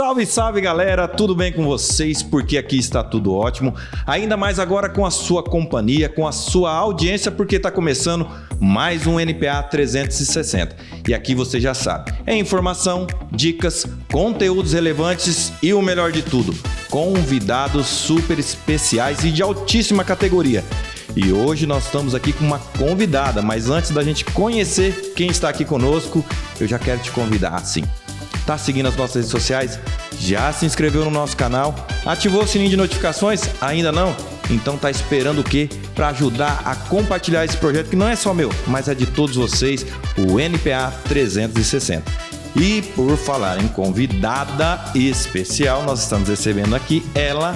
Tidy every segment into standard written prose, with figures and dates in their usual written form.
Salve, salve galera, tudo bem com vocês? Porque aqui está tudo ótimo, ainda mais agora com a sua companhia, com a sua audiência, porque está começando mais um NPA 360. E aqui você já sabe, é informação, dicas, conteúdos relevantes e o melhor de tudo, convidados super especiais e de altíssima categoria. E hoje nós estamos aqui com uma convidada, mas antes da gente conhecer quem está aqui conosco, eu já quero te convidar assim. Tá seguindo as nossas redes sociais? Já se inscreveu no nosso canal? Ativou o sininho de notificações? Ainda não? Então tá esperando o quê? Para ajudar a compartilhar esse projeto que não é só meu, mas é de todos vocês, o NPA 360. E por falar em convidada especial, nós estamos recebendo aqui ela,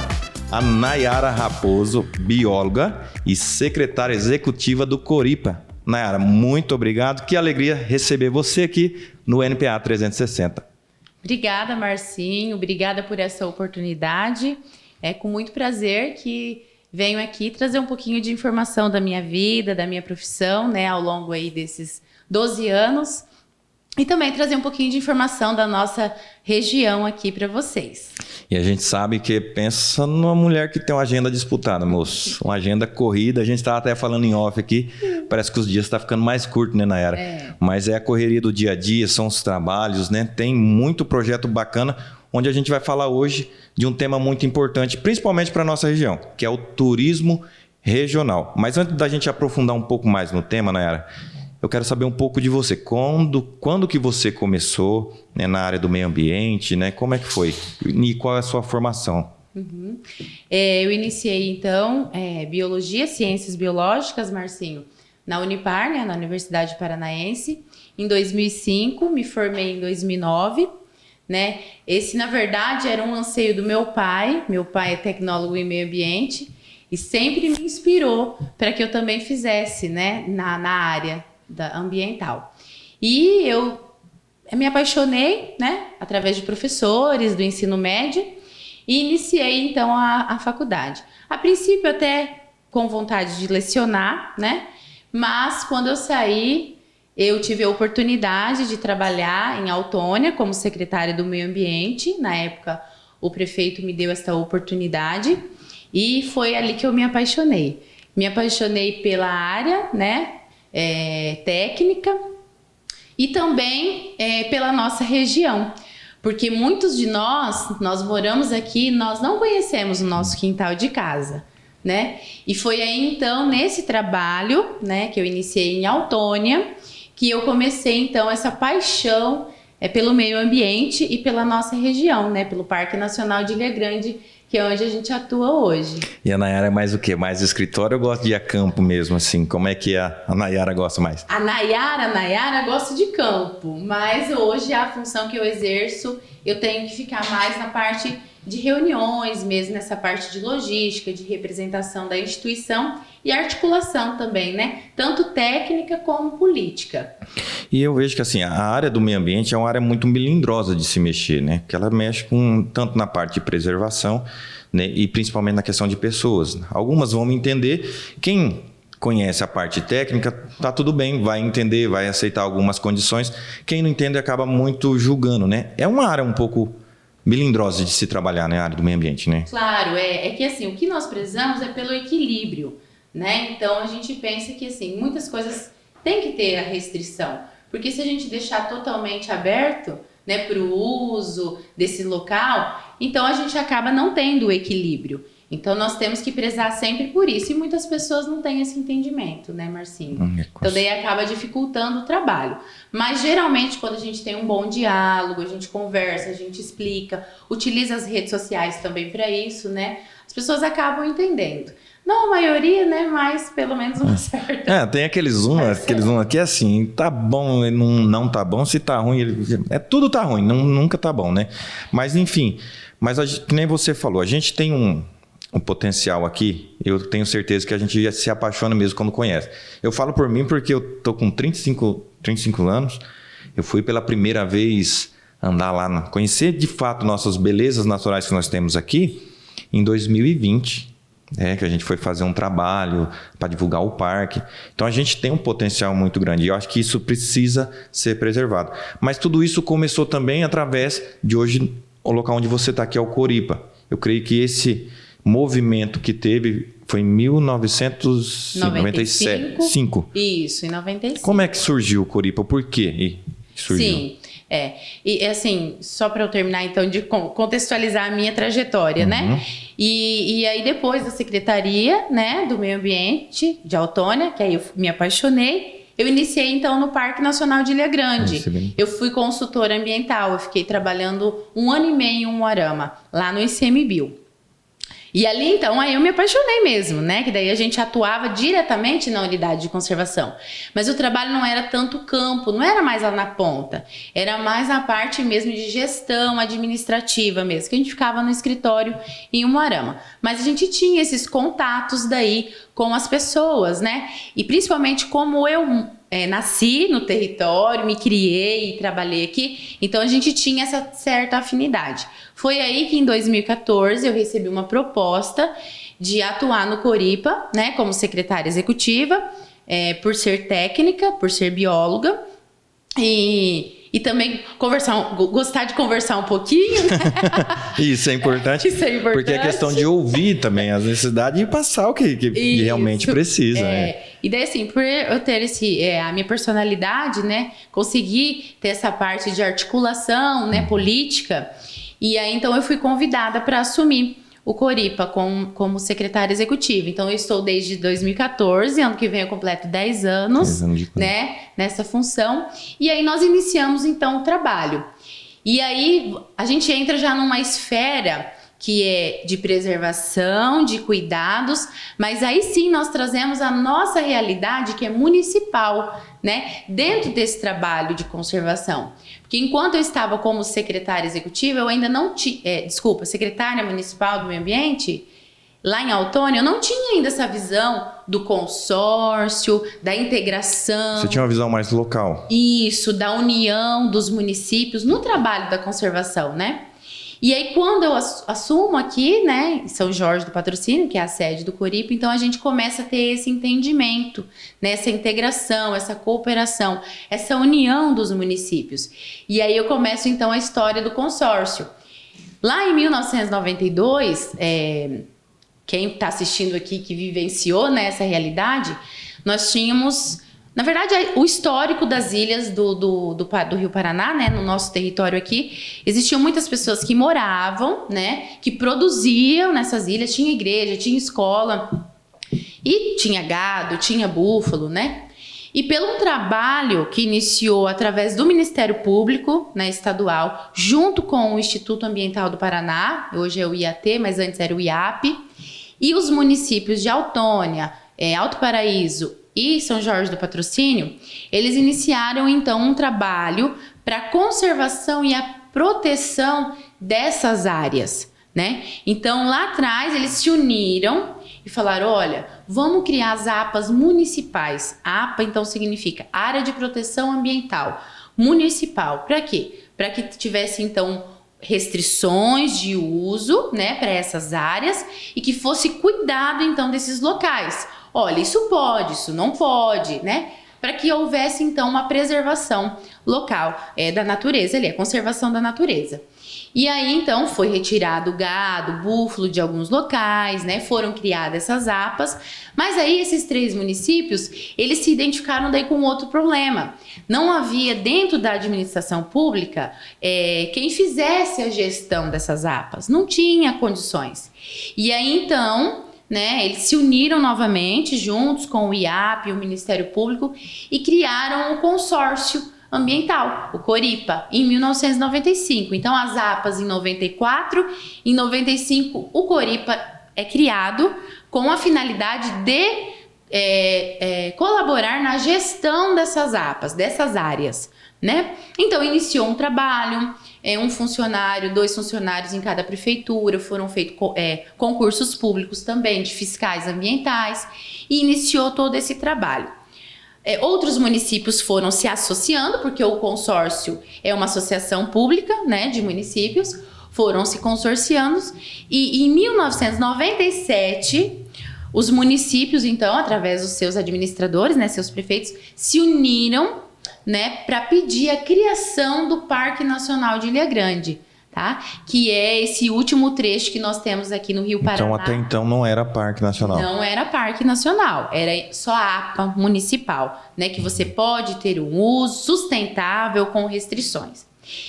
a Nayara Raposo, bióloga e secretária executiva do Coripa. Nayara, muito obrigado. Que alegria receber você aqui no NPA 360. Obrigada, Marcinho. Obrigada por essa oportunidade. É com muito prazer que venho aqui trazer um pouquinho de informação da minha vida, da minha profissão, né, ao longo aí desses 12 anos. E também trazer um pouquinho de informação da nossa região aqui para vocês. E a gente sabe que pensa numa mulher que tem uma agenda disputada, moço. Uma agenda corrida. A gente estava até falando em off aqui. Parece que os dias estão ficando mais curtos, né, Nayara? Mas é a correria do dia a dia, são os trabalhos, né? Tem muito projeto bacana, onde a gente vai falar hoje de um tema muito importante, principalmente para a nossa região, que é o turismo regional. Mas antes da gente aprofundar um pouco mais no tema, Nayara, eu quero saber um pouco de você. Quando que você começou, né, na área do meio ambiente, né? Como é que foi? E qual é a sua formação? Eu iniciei, então, Biologia, Ciências Biológicas, Marcinho, na Unipar, né, na Universidade Paranaense. Em 2005, me formei em 2009. Né? Esse, na verdade, era um anseio do meu pai. Meu pai é tecnólogo em meio ambiente e sempre me inspirou para que eu também fizesse, né, na área ambiental. E eu me apaixonei, né, através de professores do ensino médio e iniciei então a faculdade. A princípio até com vontade de lecionar, né, mas quando eu saí eu tive a oportunidade de trabalhar em Autônia como secretária do meio ambiente. Na época o prefeito me deu essa oportunidade e foi ali que eu me apaixonei. Me apaixonei pela área, né, técnica e também pela nossa região, porque muitos de nós moramos aqui, nós não conhecemos o nosso quintal de casa, né? E foi aí então nesse trabalho, né, que eu iniciei em Autônia, que eu comecei então essa paixão pelo meio ambiente e pela nossa região, né, pelo Parque Nacional de Ilha Grande, que é onde a gente atua hoje. E a Nayara é mais o quê? Mais escritório ou gosta de ir a campo mesmo, assim? Como é que a Nayara gosta mais? A Nayara gosta de campo, mas hoje a função que eu exerço, eu tenho que ficar mais na parte de reuniões mesmo, nessa parte de logística, de representação da instituição e articulação também, né? Tanto técnica como política. E eu vejo que assim, a área do meio ambiente é uma área muito melindrosa de se mexer, né? Que ela mexe com tanto na parte de preservação, né, e principalmente na questão de pessoas. Algumas vão me entender, quem conhece a parte técnica, tá tudo bem, vai entender, vai aceitar algumas condições. Quem não entende acaba muito julgando, né? É uma área um pouco melindrosa de se trabalhar, né, a área do meio ambiente, né? Claro, é que assim, o que nós prezamos é pelo equilíbrio, né? Então a gente pensa que assim, muitas coisas tem que ter a restrição, porque se a gente deixar totalmente aberto, né, para o uso desse local, então a gente acaba não tendo o equilíbrio. Então nós temos que prezar sempre por isso, e muitas pessoas não têm esse entendimento, né, Marcinho? Então daí acaba dificultando o trabalho. Mas geralmente quando a gente tem um bom diálogo, a gente conversa, a gente explica, utiliza as redes sociais também para isso, né? As pessoas acabam entendendo. Não a maioria, né, mas pelo menos uma certa. Tem aqueles um aqui assim, tá bom, não tá bom, se tá ruim, tudo tá ruim, nunca tá bom, né? Mas enfim, que nem você falou, a gente tem um potencial aqui, eu tenho certeza que a gente se apaixona mesmo quando conhece. Eu falo por mim porque eu tô com 35 anos, eu fui pela primeira vez andar lá, conhecer de fato nossas belezas naturais que nós temos aqui em 2020. Que a gente foi fazer um trabalho para divulgar o parque. Então a gente tem um potencial muito grande e eu acho que isso precisa ser preservado. Mas tudo isso começou também através de hoje o local onde você está aqui é o Coripa. Eu creio que esse movimento que teve foi em 1995. Isso, em 95. Como é que surgiu o Coripa? Por quê surgiu? Sim, E assim, só para eu terminar então de contextualizar a minha trajetória, né? E aí depois da Secretaria, né, do Meio Ambiente de Autônia, que aí eu me apaixonei, eu iniciei então no Parque Nacional de Ilha Grande. Eu fui consultora ambiental, eu fiquei trabalhando 1 ano e meio em Umuarama, lá no ICMBio. E ali, então, aí eu me apaixonei mesmo, né? Que daí a gente atuava diretamente na unidade de conservação. Mas o trabalho não era tanto campo, não era mais lá na ponta. Era mais na parte mesmo de gestão administrativa mesmo, que a gente ficava no escritório em Umuarama. Mas a gente tinha esses contatos daí com as pessoas, né? E principalmente como eu nasci no território, me criei e trabalhei aqui, então a gente tinha essa certa afinidade. Foi aí que em 2014 eu recebi uma proposta de atuar no Coripa, né, como secretária executiva, por ser técnica, por ser bióloga e também gostar de conversar um pouquinho. Né? Isso é importante. Isso é importante. Porque é questão de ouvir também as necessidades e passar o que realmente precisa. E daí, assim, por eu ter a minha personalidade, né, conseguir ter essa parte de articulação, né, política. E aí, então, eu fui convidada para assumir o Coripa como secretária executiva. Então, eu estou desde 2014, ano que vem eu completo 10 anos, né, nessa função. E aí, nós iniciamos, então, o trabalho. E aí, a gente entra já numa esfera que é de preservação, de cuidados, mas aí sim nós trazemos a nossa realidade, que é municipal, né, dentro desse trabalho de conservação. Porque enquanto eu estava como secretária executiva, eu ainda não tinha, secretária municipal do meio ambiente, lá em Autônia, eu não tinha ainda essa visão do consórcio, da integração. Você tinha uma visão mais local. Isso, da união dos municípios no trabalho da conservação, né? E aí, quando eu assumo aqui, né, em São Jorge do Patrocínio, que é a sede do Coripa, então a gente começa a ter esse entendimento, né, essa integração, essa cooperação, essa união dos municípios. E aí eu começo, então, a história do consórcio. Lá em 1992, quem está assistindo aqui, que vivenciou, né, essa realidade, nós tínhamos... Na verdade, o histórico das ilhas do Rio Paraná, né, no nosso território aqui, existiam muitas pessoas que moravam, né, que produziam nessas ilhas, tinha igreja, tinha escola, e tinha gado, tinha búfalo, né? E pelo trabalho que iniciou através do Ministério Público, né, estadual, junto com o Instituto Ambiental do Paraná, hoje é o IAT, mas antes era o IAP, e os municípios de Autônia, Alto Paraíso e São Jorge do Patrocínio, eles iniciaram então um trabalho para a conservação e a proteção dessas áreas, né? Então lá atrás eles se uniram e falaram, olha, vamos criar as APAs municipais. A APA então significa Área de Proteção Ambiental Municipal. Para quê? Para que tivesse então restrições de uso, né, para essas áreas e que fosse cuidado então desses locais. Olha, isso pode, isso não pode, né? Para que houvesse, então, uma preservação local da natureza, a conservação da natureza. E aí, então, foi retirado o gado, búfalo de alguns locais, né? Foram criadas essas APAs, mas aí esses 3 municípios, eles se identificaram daí com outro problema. Não havia dentro da administração pública quem fizesse a gestão dessas APAs, não tinha condições. E aí, então... né, eles se uniram novamente juntos com o IAP e o Ministério Público e criaram o consórcio ambiental, o Coripa, em 1995. Então, as APAs em 94, em 95 o Coripa é criado com a finalidade de colaborar na gestão dessas APAs, dessas áreas, né? Então, iniciou um trabalho... 1 funcionário, 2 funcionários em cada prefeitura, foram feitos concursos públicos também de fiscais ambientais e iniciou todo esse trabalho. Outros municípios foram se associando, porque o consórcio é uma associação pública, né, de municípios, foram se consorciando e em 1997 os municípios, então, através dos seus administradores, né, seus prefeitos, se uniram, né, para pedir a criação do Parque Nacional de Ilha Grande, tá? Que é esse último trecho que nós temos aqui no Rio Paraná. Então, até então, não era Parque Nacional. Não era Parque Nacional, era só a APA municipal, né? Que você pode ter um uso sustentável com restrições.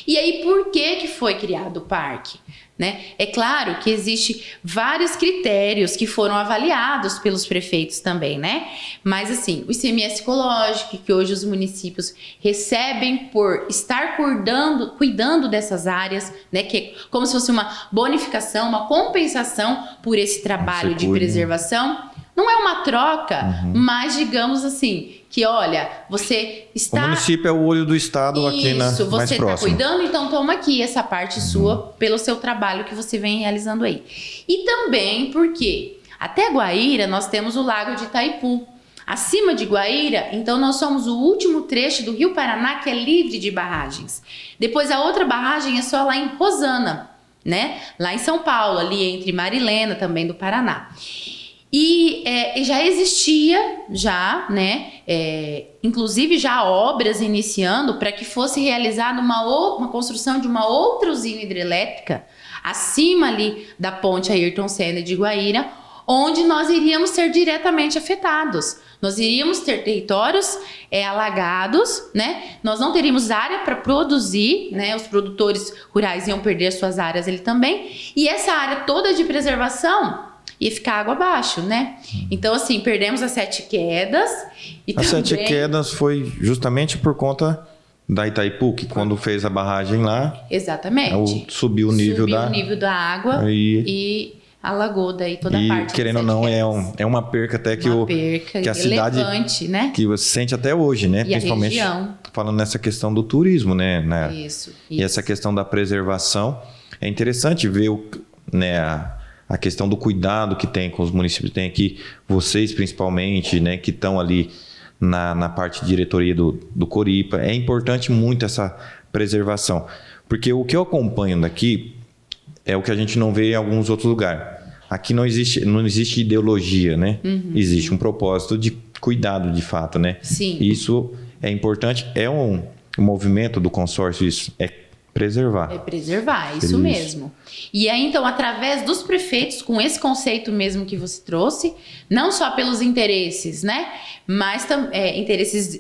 E aí, por que foi criado o parque? Né? É claro que existem vários critérios que foram avaliados pelos prefeitos também, né? Mas assim, o ICMS ecológico, que hoje os municípios recebem por estar cuidando dessas áreas, né? Que é como se fosse uma bonificação, uma compensação por esse trabalho de preservação. Não é uma troca, mas digamos assim, que olha, você está... O município é o olho do Estado aqui mais próximo. Isso, você está cuidando, então toma aqui essa parte sua pelo seu trabalho que você vem realizando aí. E também porque até Guaíra nós temos o Lago de Itaipu. Acima de Guaíra, então nós somos o último trecho do Rio Paraná que é livre de barragens. Depois a outra barragem é só lá em Rosana, né? Lá em São Paulo, ali entre Marilena, também do Paraná. E já existia, inclusive já obras iniciando para que fosse realizada uma construção de uma outra usina hidrelétrica acima ali da ponte Ayrton Senna de Guaíra, onde nós iríamos ser diretamente afetados. Nós iríamos ter territórios alagados, né? Nós não teríamos área para produzir, né? Os produtores rurais iam perder suas áreas ali também. E essa área toda de preservação ia ficar água abaixo, né? Então, assim, perdemos as 7 quedas. E as 7 quedas foi justamente por conta da Itaipu, que quando fez a barragem lá... Exatamente. Subiu o nível da água e alagou daí toda a parte. E, querendo ou não, é uma perca até que, que a cidade... né? Que você sente até hoje, né? E principalmente a região. Falando nessa questão do turismo, né? Isso. E essa questão da preservação. É interessante ver a questão do cuidado que tem com os municípios. Tem aqui vocês, principalmente, né, que estão ali na parte de diretoria do Coripa. É importante muito essa preservação. Porque o que eu acompanho daqui é o que a gente não vê em alguns outros lugares. Aqui não existe ideologia, né? Existe um propósito de cuidado, de fato, né? Sim. Isso é importante. É um movimento do consórcio, isso. É preservar. É preservar, isso mesmo. E aí, então, através dos prefeitos, com esse conceito mesmo que você trouxe, não só pelos interesses, né? Mas interesses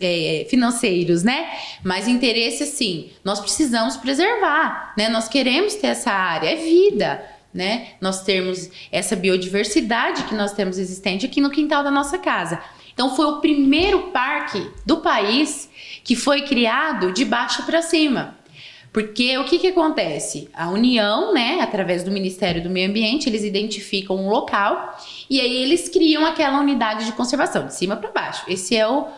financeiros, né? Mas interesse, assim, nós precisamos preservar, né? Nós queremos ter essa área, é vida, né? Nós termos essa biodiversidade que nós temos existente aqui no quintal da nossa casa. Então, foi o primeiro parque do país que foi criado de baixo para cima. Porque o que acontece? A União, né, através do Ministério do Meio Ambiente, eles identificam um local e aí eles criam aquela unidade de conservação, de cima para baixo. Esse é o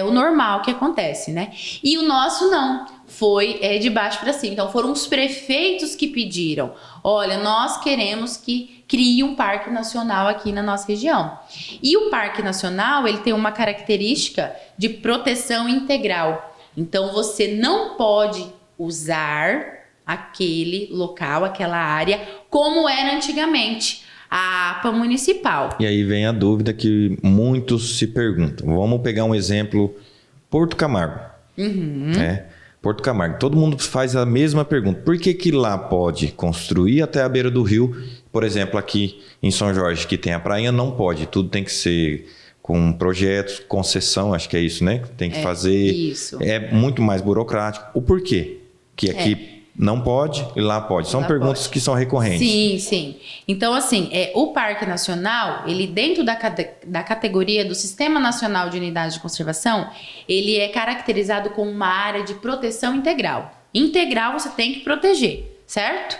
normal que acontece, né? E o nosso não, foi de baixo para cima. Então foram os prefeitos que pediram, olha, nós queremos que crie um parque nacional aqui na nossa região. E o parque nacional, ele tem uma característica de proteção integral. Então você não pode usar aquele local, aquela área, como era antigamente, a APA municipal. E aí vem a dúvida que muitos se perguntam. Vamos pegar um exemplo, Porto Camargo. Porto Camargo. Todo mundo faz a mesma pergunta. Por que lá pode construir até a beira do rio? Por exemplo, aqui em São Jorge, que tem a praia, não pode. Tudo tem que ser com projetos, concessão, acho que é isso, né? Tem que fazer. Isso. É muito mais burocrático. O porquê? Que aqui não pode e lá pode. São perguntas que são recorrentes. Sim, sim. Então, assim, o Parque Nacional, ele dentro da categoria do Sistema Nacional de Unidades de Conservação, ele é caracterizado como uma área de proteção integral. Integral você tem que proteger, certo?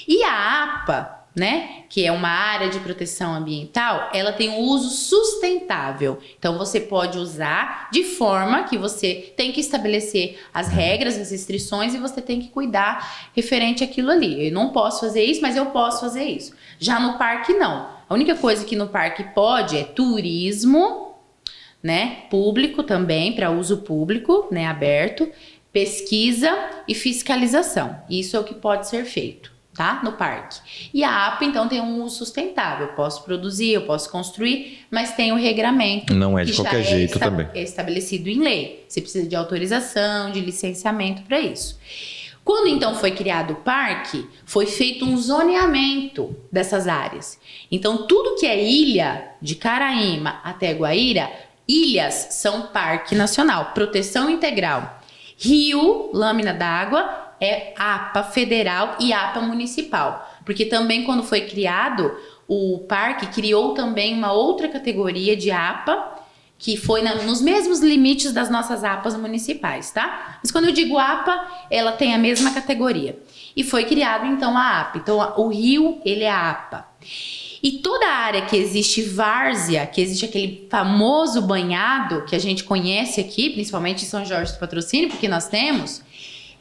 E a APA, né, que é uma área de proteção ambiental, ela tem um uso sustentável. Então, você pode usar de forma que você tem que estabelecer as regras, as restrições e você tem que cuidar referente àquilo ali. Eu não posso fazer isso, mas eu posso fazer isso. Já no parque, não. A única coisa que no parque pode é turismo, né, público também, para uso público, né, aberto, pesquisa e fiscalização. Isso é o que pode ser feito, tá? No parque. E a APA, então, tem um uso sustentável. Eu posso produzir, eu posso construir, mas tem o regramento. Não é de qualquer jeito também. É estabelecido em lei. Você precisa de autorização, de licenciamento para isso. Quando então foi criado o parque, foi feito um zoneamento dessas áreas. Então tudo que é ilha, de Caraíma até Guaíra, ilhas são parque nacional, proteção integral. Rio, lâmina d'água, é APA federal e APA municipal. Porque também quando foi criado, o parque criou também uma outra categoria de APA, que foi nos mesmos limites das nossas APAs municipais, tá? Mas quando eu digo APA, ela tem a mesma categoria. E foi criado então a APA. Então o rio, ele é a APA. E toda a área que existe várzea, que existe aquele famoso banhado que a gente conhece aqui, principalmente em São Jorge do Patrocínio, porque nós temos,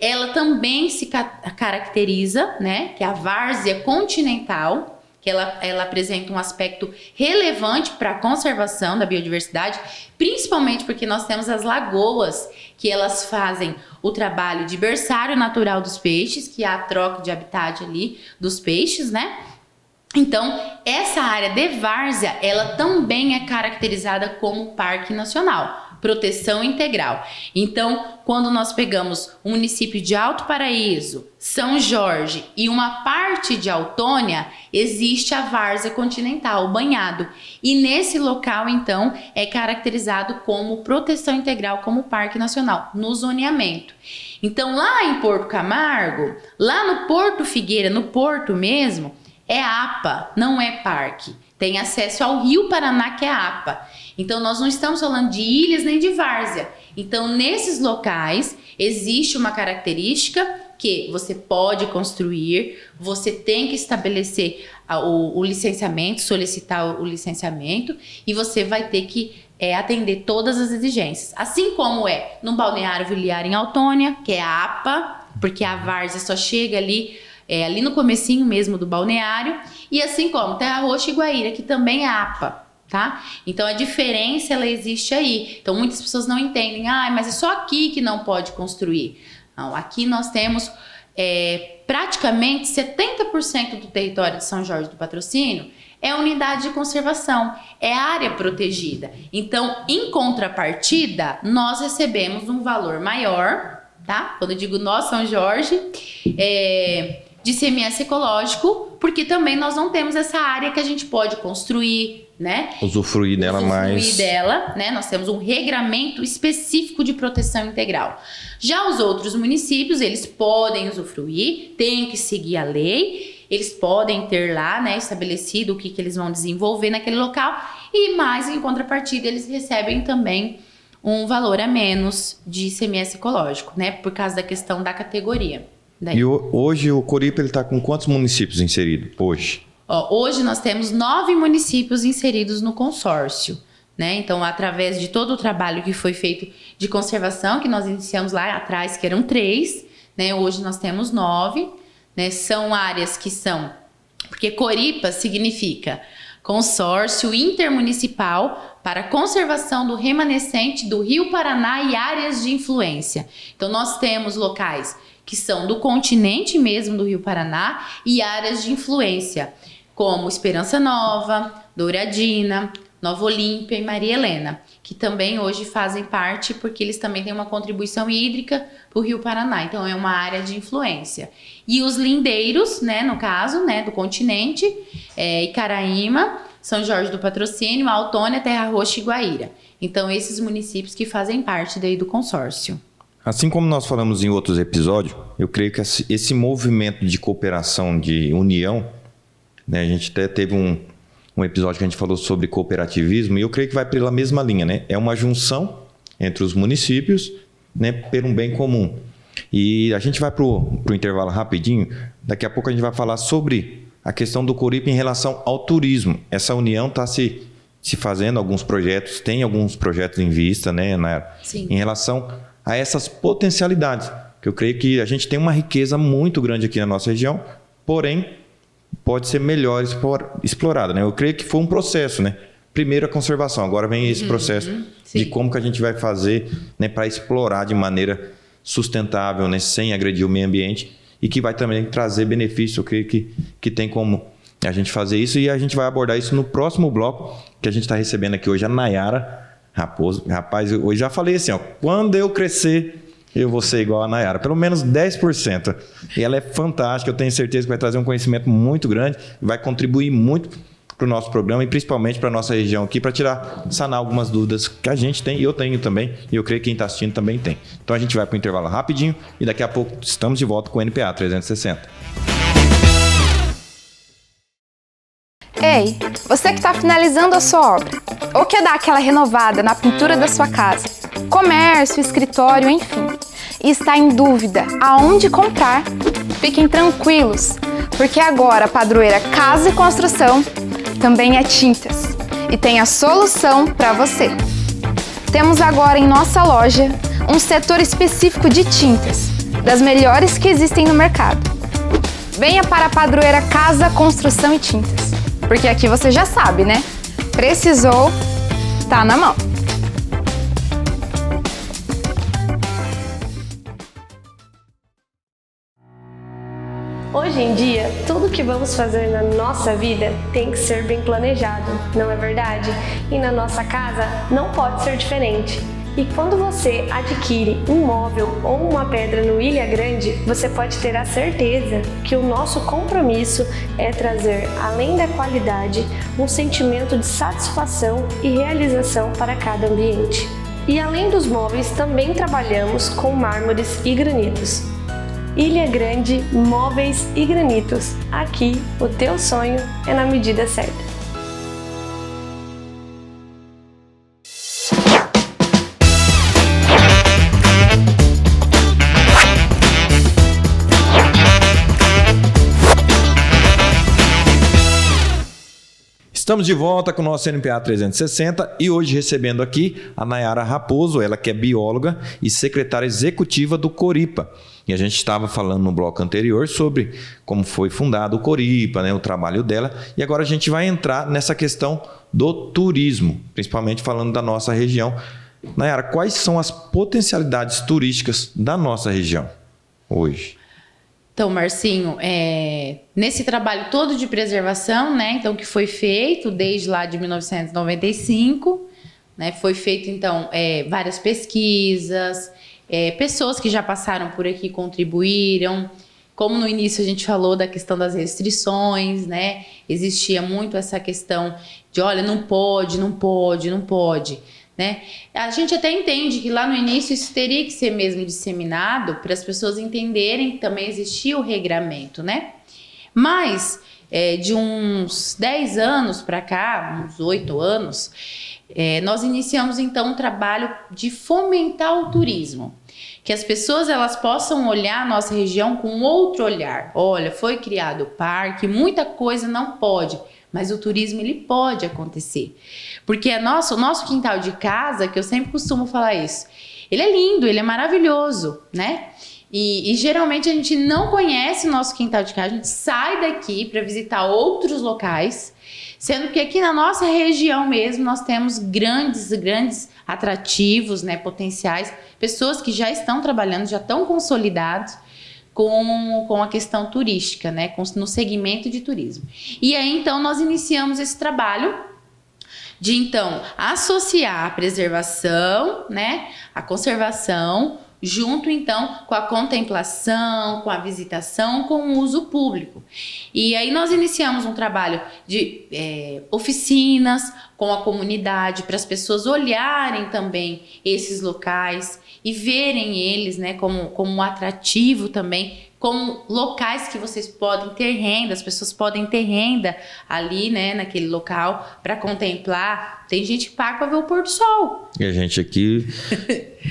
ela também se caracteriza, né, que é a várzea continental, que ela apresenta um aspecto relevante para a conservação da biodiversidade, principalmente porque nós temos as lagoas, que elas fazem o trabalho de berçário natural dos peixes, que é a troca de habitat ali dos peixes, né? Então, essa área de várzea, ela também é caracterizada como parque nacional, proteção integral. Então, quando nós pegamos o município de Alto Paraíso, São Jorge e uma parte de Autônia, existe a várzea continental, o banhado. E nesse local, então, é caracterizado como proteção integral, como parque nacional, no zoneamento. Então, lá em Porto Camargo, lá no Porto Figueira, no porto mesmo, é APA, não é parque. Tem acesso ao Rio Paraná, que é APA. Então, nós não estamos falando de ilhas nem de várzea. Então, nesses locais, existe uma característica que você pode construir, você tem que estabelecer o licenciamento, solicitar o licenciamento, e você vai ter que atender todas as exigências. Assim como é no Balneário Viliar em Autônia, que é a APA, porque a várzea só chega ali no comecinho mesmo do balneário, e assim como Terra Roxa e Guaíra, que também é APA, tá? Então a diferença, ela existe aí. Então muitas pessoas não entendem, mas é só aqui que não pode construir. Não, aqui nós temos praticamente 70% do território de São Jorge do Patrocínio é unidade de conservação, é área protegida. Então, em contrapartida, nós recebemos um valor maior, tá? Quando eu digo nós, São Jorge, de ICMS ecológico, porque também nós não temos essa área que a gente pode construir, né? Usufruir dela mais. Né? Nós temos um regramento específico de proteção integral. Já os outros municípios, eles podem usufruir, têm que seguir a lei, eles podem ter lá, né, estabelecido o que eles vão desenvolver naquele local, e mais em contrapartida, eles recebem também um valor a menos de ICMS ecológico, né? Por causa da questão da categoria. Daí. E hoje o Corripa está com quantos municípios inseridos hoje? Hoje nós temos 9 municípios inseridos no consórcio, né? Então, através de todo o trabalho que foi feito de conservação, que nós iniciamos lá atrás, que eram 3, né? Hoje nós temos 9, né? São áreas que são... Porque Corripa significa Consórcio Intermunicipal para a Conservação do Remanescente do Rio Paraná e Áreas de Influência. Então, nós temos locais que são do continente mesmo do Rio Paraná e áreas de influência, como Esperança Nova, Douradina, Nova Olímpia e Maria Helena, que também hoje fazem parte porque eles também têm uma contribuição hídrica para o Rio Paraná, então é uma área de influência. E os lindeiros, né, no caso, né, do continente, Icaraíma, São Jorge do Patrocínio, Autônia, Terra Roxa e Guaíra. Então, esses municípios que fazem parte daí do consórcio. Assim como nós falamos em outros episódios, eu creio que esse movimento de cooperação, de união, né, a gente até teve um episódio que a gente falou sobre cooperativismo, e eu creio que vai pela mesma linha, né? É uma junção entre os municípios, né, por um bem comum. E a gente vai para o intervalo rapidinho, daqui a pouco a gente vai falar sobre a questão do Corripa em relação ao turismo. Essa união está se fazendo alguns projetos, tem alguns projetos em vista, né, Nayara? Sim. Em relação a essas potencialidades, que eu creio que a gente tem uma riqueza muito grande aqui na nossa região, porém pode ser melhor explorada, né? Eu creio que foi um processo, né? Primeiro a conservação, agora vem esse processo de como que a gente vai fazer, né, para explorar de maneira sustentável, né, sem agredir o meio ambiente, e que vai também trazer benefício. Eu creio que tem como a gente fazer isso, e a gente vai abordar isso no próximo bloco, que a gente está recebendo aqui hoje a Nayara Raposo. Rapaz, eu já falei assim, ó, quando eu crescer, eu vou ser igual a Nayara, pelo menos 10%. E ela é fantástica, eu tenho certeza que vai trazer um conhecimento muito grande, vai contribuir muito para o nosso programa e principalmente para a nossa região aqui, para sanar algumas dúvidas que a gente tem e eu tenho também, e eu creio que quem está assistindo também tem. Então a gente vai para o intervalo rapidinho e daqui a pouco estamos de volta com o NPA 360. Ei, você que está finalizando a sua obra, ou quer dar aquela renovada na pintura da sua casa, comércio, escritório, enfim, e está em dúvida aonde comprar, fiquem tranquilos, porque agora a Padroeira Casa e Construção também é tintas e tem a solução para você. Temos agora em nossa loja um setor específico de tintas, das melhores que existem no mercado. Venha para a Padroeira Casa, Construção e Tintas, porque aqui você já sabe, né? Precisou, tá na mão. Hoje em dia, tudo que vamos fazer na nossa vida tem que ser bem planejado, não é verdade? E na nossa casa não pode ser diferente. E quando você adquire um móvel ou uma pedra no Ilha Grande, você pode ter a certeza que o nosso compromisso é trazer, além da qualidade, um sentimento de satisfação e realização para cada ambiente. E além dos móveis, também trabalhamos com mármores e granitos. Ilha Grande Móveis e Granitos. Aqui, o teu sonho é na medida certa. Estamos de volta com o nosso NPA 360 e hoje recebendo aqui a Nayara Raposo, ela que é bióloga e secretária executiva do Coripa. E a gente estava falando no bloco anterior sobre como foi fundado o Coripa, né, o trabalho dela. E agora a gente vai entrar nessa questão do turismo, principalmente falando da nossa região. Nayara, quais são as potencialidades turísticas da nossa região hoje? Então, Marcinho, nesse trabalho todo de preservação, né, então, que foi feito desde lá de 1995, né, foi feito, então, várias pesquisas, pessoas que já passaram por aqui contribuíram. Como no início a gente falou da questão das restrições, né, existia muito essa questão de, olha, não pode, não pode, não pode. Né? A gente até entende que lá no início isso teria que ser mesmo disseminado para as pessoas entenderem que também existia o regramento, né? Mas de uns 10 anos para cá, uns 8 anos, nós iniciamos então um trabalho de fomentar o turismo. Que as pessoas elas possam olhar a nossa região com outro olhar. Olha, foi criado o parque, muita coisa não pode, mas o turismo ele pode acontecer. Porque o nosso quintal de casa, que eu sempre costumo falar isso, ele é lindo, ele é maravilhoso, né? E geralmente a gente não conhece o nosso quintal de casa, a gente sai daqui para visitar outros locais, sendo que aqui na nossa região mesmo nós temos grandes atrativos, né, potenciais, pessoas que já estão trabalhando, já estão consolidados com a questão turística, né, no segmento de turismo. E aí então nós iniciamos esse trabalho de então associar a preservação, né, a conservação, junto então com a contemplação, com a visitação, com o uso público. E aí nós iniciamos um trabalho de oficinas com a comunidade, para as pessoas olharem também esses locais e verem eles, né, como um atrativo também, como locais que vocês podem ter renda, as pessoas podem ter renda ali, né, naquele local para contemplar. Tem gente que paga para ver o pôr do sol. E a gente aqui,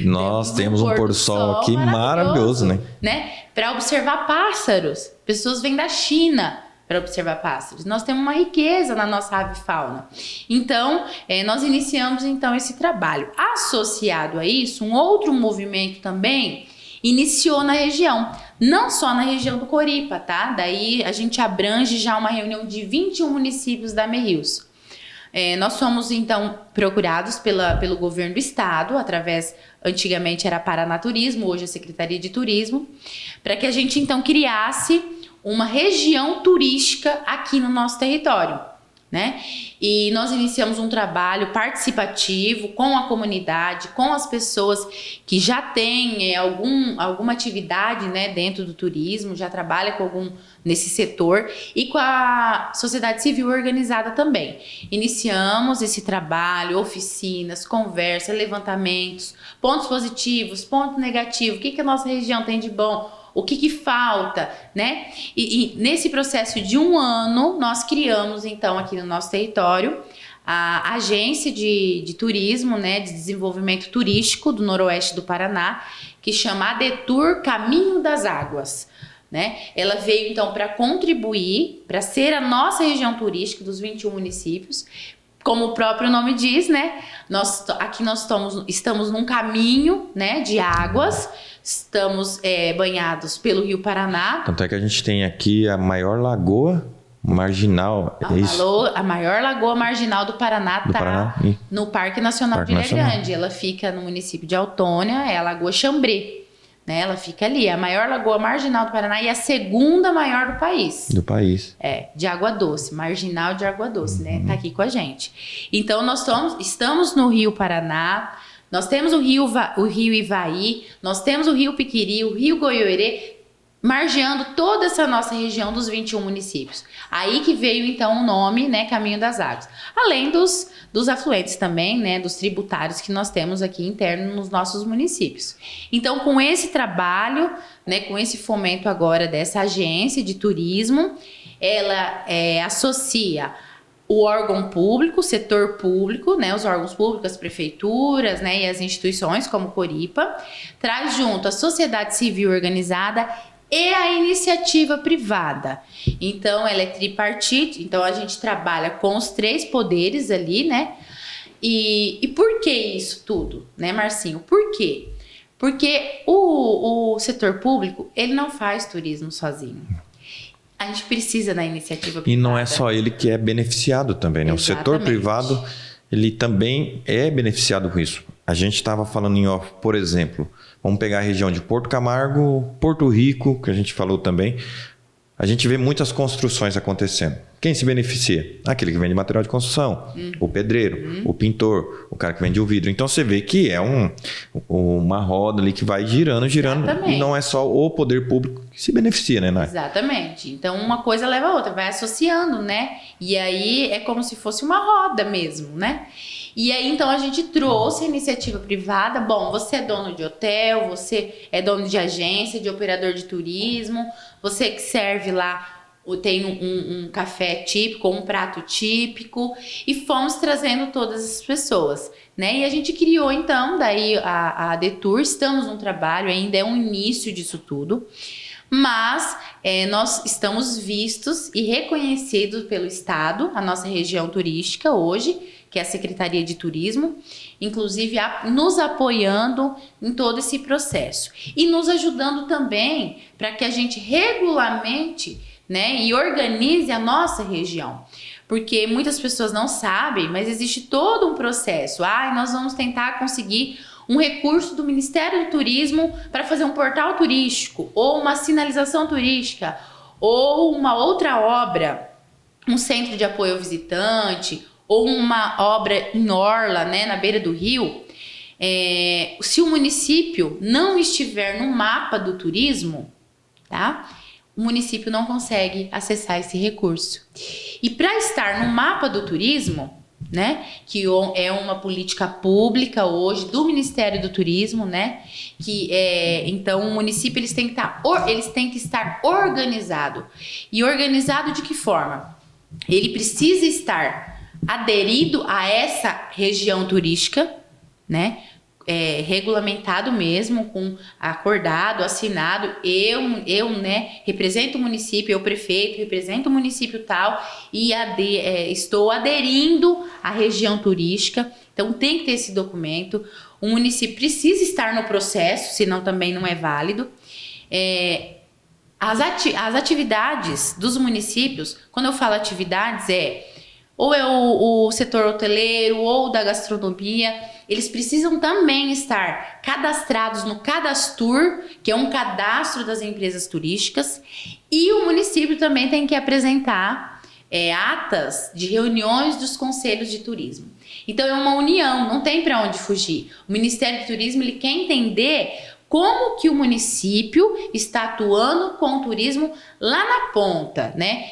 nós temos um pôr do sol aqui maravilhoso, né? Para observar pássaros. Pessoas vêm da China para observar pássaros. Nós temos uma riqueza na nossa avifauna. Então, nós iniciamos então esse trabalho. Associado a isso, um outro movimento também iniciou na região, não só na região do Coripa, tá? Daí a gente abrange já uma reunião de 21 municípios da Merrius. Nós somos então procurados pelo governo do estado, antigamente era Paranaturismo, hoje é Secretaria de Turismo, para que a gente então criasse uma região turística aqui no nosso território. né? E nós iniciamos um trabalho participativo com a comunidade, com as pessoas que já têm alguma atividade, né, dentro do turismo, já trabalha com algum nesse setor, e com a sociedade civil organizada também. Iniciamos esse trabalho, oficinas, conversa, levantamentos, pontos positivos, pontos negativos, o que a nossa região tem de bom, o que falta, né? E nesse processo de 1 ano, nós criamos, então, aqui no nosso território, a agência de turismo, né, de desenvolvimento turístico do Noroeste do Paraná, que chama ADETUR Caminho das Águas, né? Ela veio, então, para contribuir, para ser a nossa região turística dos 21 municípios, como o próprio nome diz, né? Aqui nós estamos num caminho, né, de águas. Estamos banhados pelo Rio Paraná. Tanto é que a gente tem aqui a maior lagoa marginal. A maior lagoa marginal do Paraná está no Parque Nacional de Ilha Grande. Ela fica no município de Autônia, é a Lagoa Xambrê. Né? Ela fica ali, a maior lagoa marginal do Paraná e a segunda maior do país. De água doce, marginal de água doce, né? Tá aqui com a gente. Então, nós estamos no Rio Paraná. Nós temos o rio Ivaí, nós temos o rio Piquiri, o rio Goiôerê, margeando toda essa nossa região dos 21 municípios. Aí que veio, então, o nome, né, Caminho das Águas. Além dos afluentes também, né, dos tributários que nós temos aqui interno nos nossos municípios. Então, com esse trabalho, né, com esse fomento agora dessa agência de turismo, ela associa o órgão público, o setor público, né, os órgãos públicos, as prefeituras, né, e as instituições como o Coripa, traz junto a sociedade civil organizada e a iniciativa privada. Então, ela é tripartite, então a gente trabalha com os 3 poderes ali, né? E por que isso tudo, né, Marcinho? Por quê? Porque o setor público, ele não faz turismo sozinho. A gente precisa da iniciativa privada. E não é só ele que é beneficiado também, né? Exatamente. O setor privado, ele também é beneficiado com isso. A gente estava falando em off, por exemplo, vamos pegar a região de Porto Camargo, Porto Rico, que a gente falou também. A gente vê muitas construções acontecendo. Quem se beneficia? Aquele que vende material de construção, o pedreiro, o pintor, o cara que vende o vidro. Então você vê que é uma roda ali que vai girando. Exatamente. E não é só o poder público que se beneficia, né, Nay? Exatamente. Então uma coisa leva a outra, vai associando, né? E aí é como se fosse uma roda mesmo, né? E aí então a gente trouxe a iniciativa privada. Bom, você é dono de hotel, você é dono de agência, de operador de turismo, você que serve lá, tem um café típico, um prato típico, e fomos trazendo todas as pessoas, né? E a gente criou então daí a ADETUR. Estamos num trabalho, ainda é um início disso tudo, mas nós estamos vistos e reconhecidos pelo Estado, a nossa região turística hoje, que é a Secretaria de Turismo, inclusive nos apoiando em todo esse processo e nos ajudando também para que a gente regulamente, né, e organize a nossa região. Porque muitas pessoas não sabem, mas existe todo um processo. Nós vamos tentar conseguir um recurso do Ministério do Turismo para fazer um portal turístico, ou uma sinalização turística, ou uma outra obra, um centro de apoio ao visitante, ou uma obra em orla, né, na beira do rio. Se o município não estiver no mapa do turismo, tá? O município não consegue acessar esse recurso. E para estar no mapa do turismo, né, que é uma política pública hoje do Ministério do Turismo, né, então o município eles têm que estar organizado. E organizado de que forma? Ele precisa estar aderido a essa região turística, né? Regulamentado mesmo, com acordado, assinado. Eu, né, represento o município, eu prefeito, represento o município tal e estou aderindo à região turística. Então tem que ter esse documento. O município precisa estar no processo, senão também não é válido. As atividades dos municípios, quando eu falo atividades, ou é o setor hoteleiro ou da gastronomia, eles precisam também estar cadastrados no Cadastur, que é um cadastro das empresas turísticas, e o município também tem que apresentar atas de reuniões dos conselhos de turismo. Então é uma união, não tem para onde fugir. O Ministério do Turismo ele quer entender como que o município está atuando com o turismo lá na ponta, né?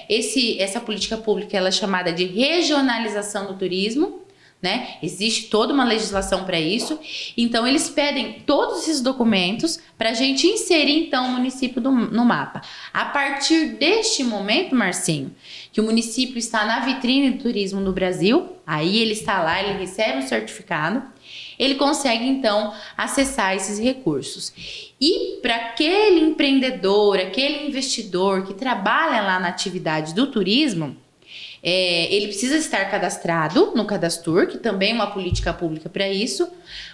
Essa política pública ela é chamada de regionalização do turismo, né? Existe toda uma legislação para isso. Então eles pedem todos esses documentos para a gente inserir então o município no mapa. A partir deste momento, Marcinho, que o município está na vitrine do turismo no Brasil, aí ele está lá, ele recebe um certificado, ele consegue então acessar esses recursos. E para aquele empreendedor, aquele investidor que trabalha lá na atividade do turismo, ele precisa estar cadastrado no Cadastur, que também é uma política pública para isso.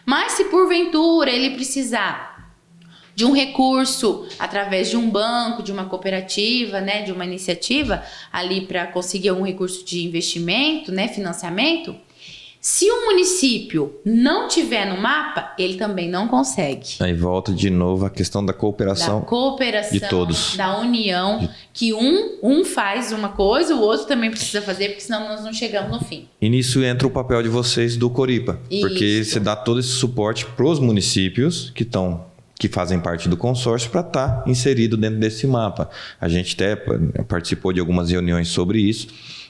Mas se porventura ele precisar de um recurso através de um banco, de uma cooperativa, né, de uma iniciativa ali para conseguir um recurso de investimento, né, financiamento, se o município não tiver no mapa, ele também não consegue. Aí volta de novo a questão da cooperação de todos. Da união, que um faz uma coisa, o outro também precisa fazer, porque senão nós não chegamos no fim. E nisso entra o papel de vocês do Coripa, porque você dá todo esse suporte para os municípios que fazem parte do consórcio para estar inserido dentro desse mapa. A gente até participou de algumas reuniões sobre isso.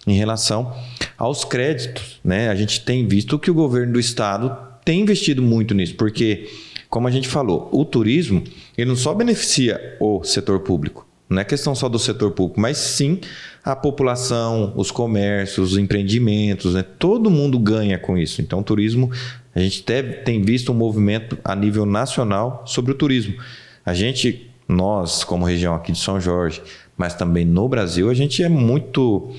Em relação aos créditos, né? A gente tem visto que o governo do estado tem investido muito nisso, porque, como a gente falou, o turismo ele não só beneficia o setor público, não é questão só do setor público, mas sim a população, os comércios, os empreendimentos, né? Todo mundo ganha com isso. Então, o turismo, a gente tem visto um movimento a nível nacional sobre o turismo. Nós, como região aqui de São Jorge, mas também no Brasil, a gente é muito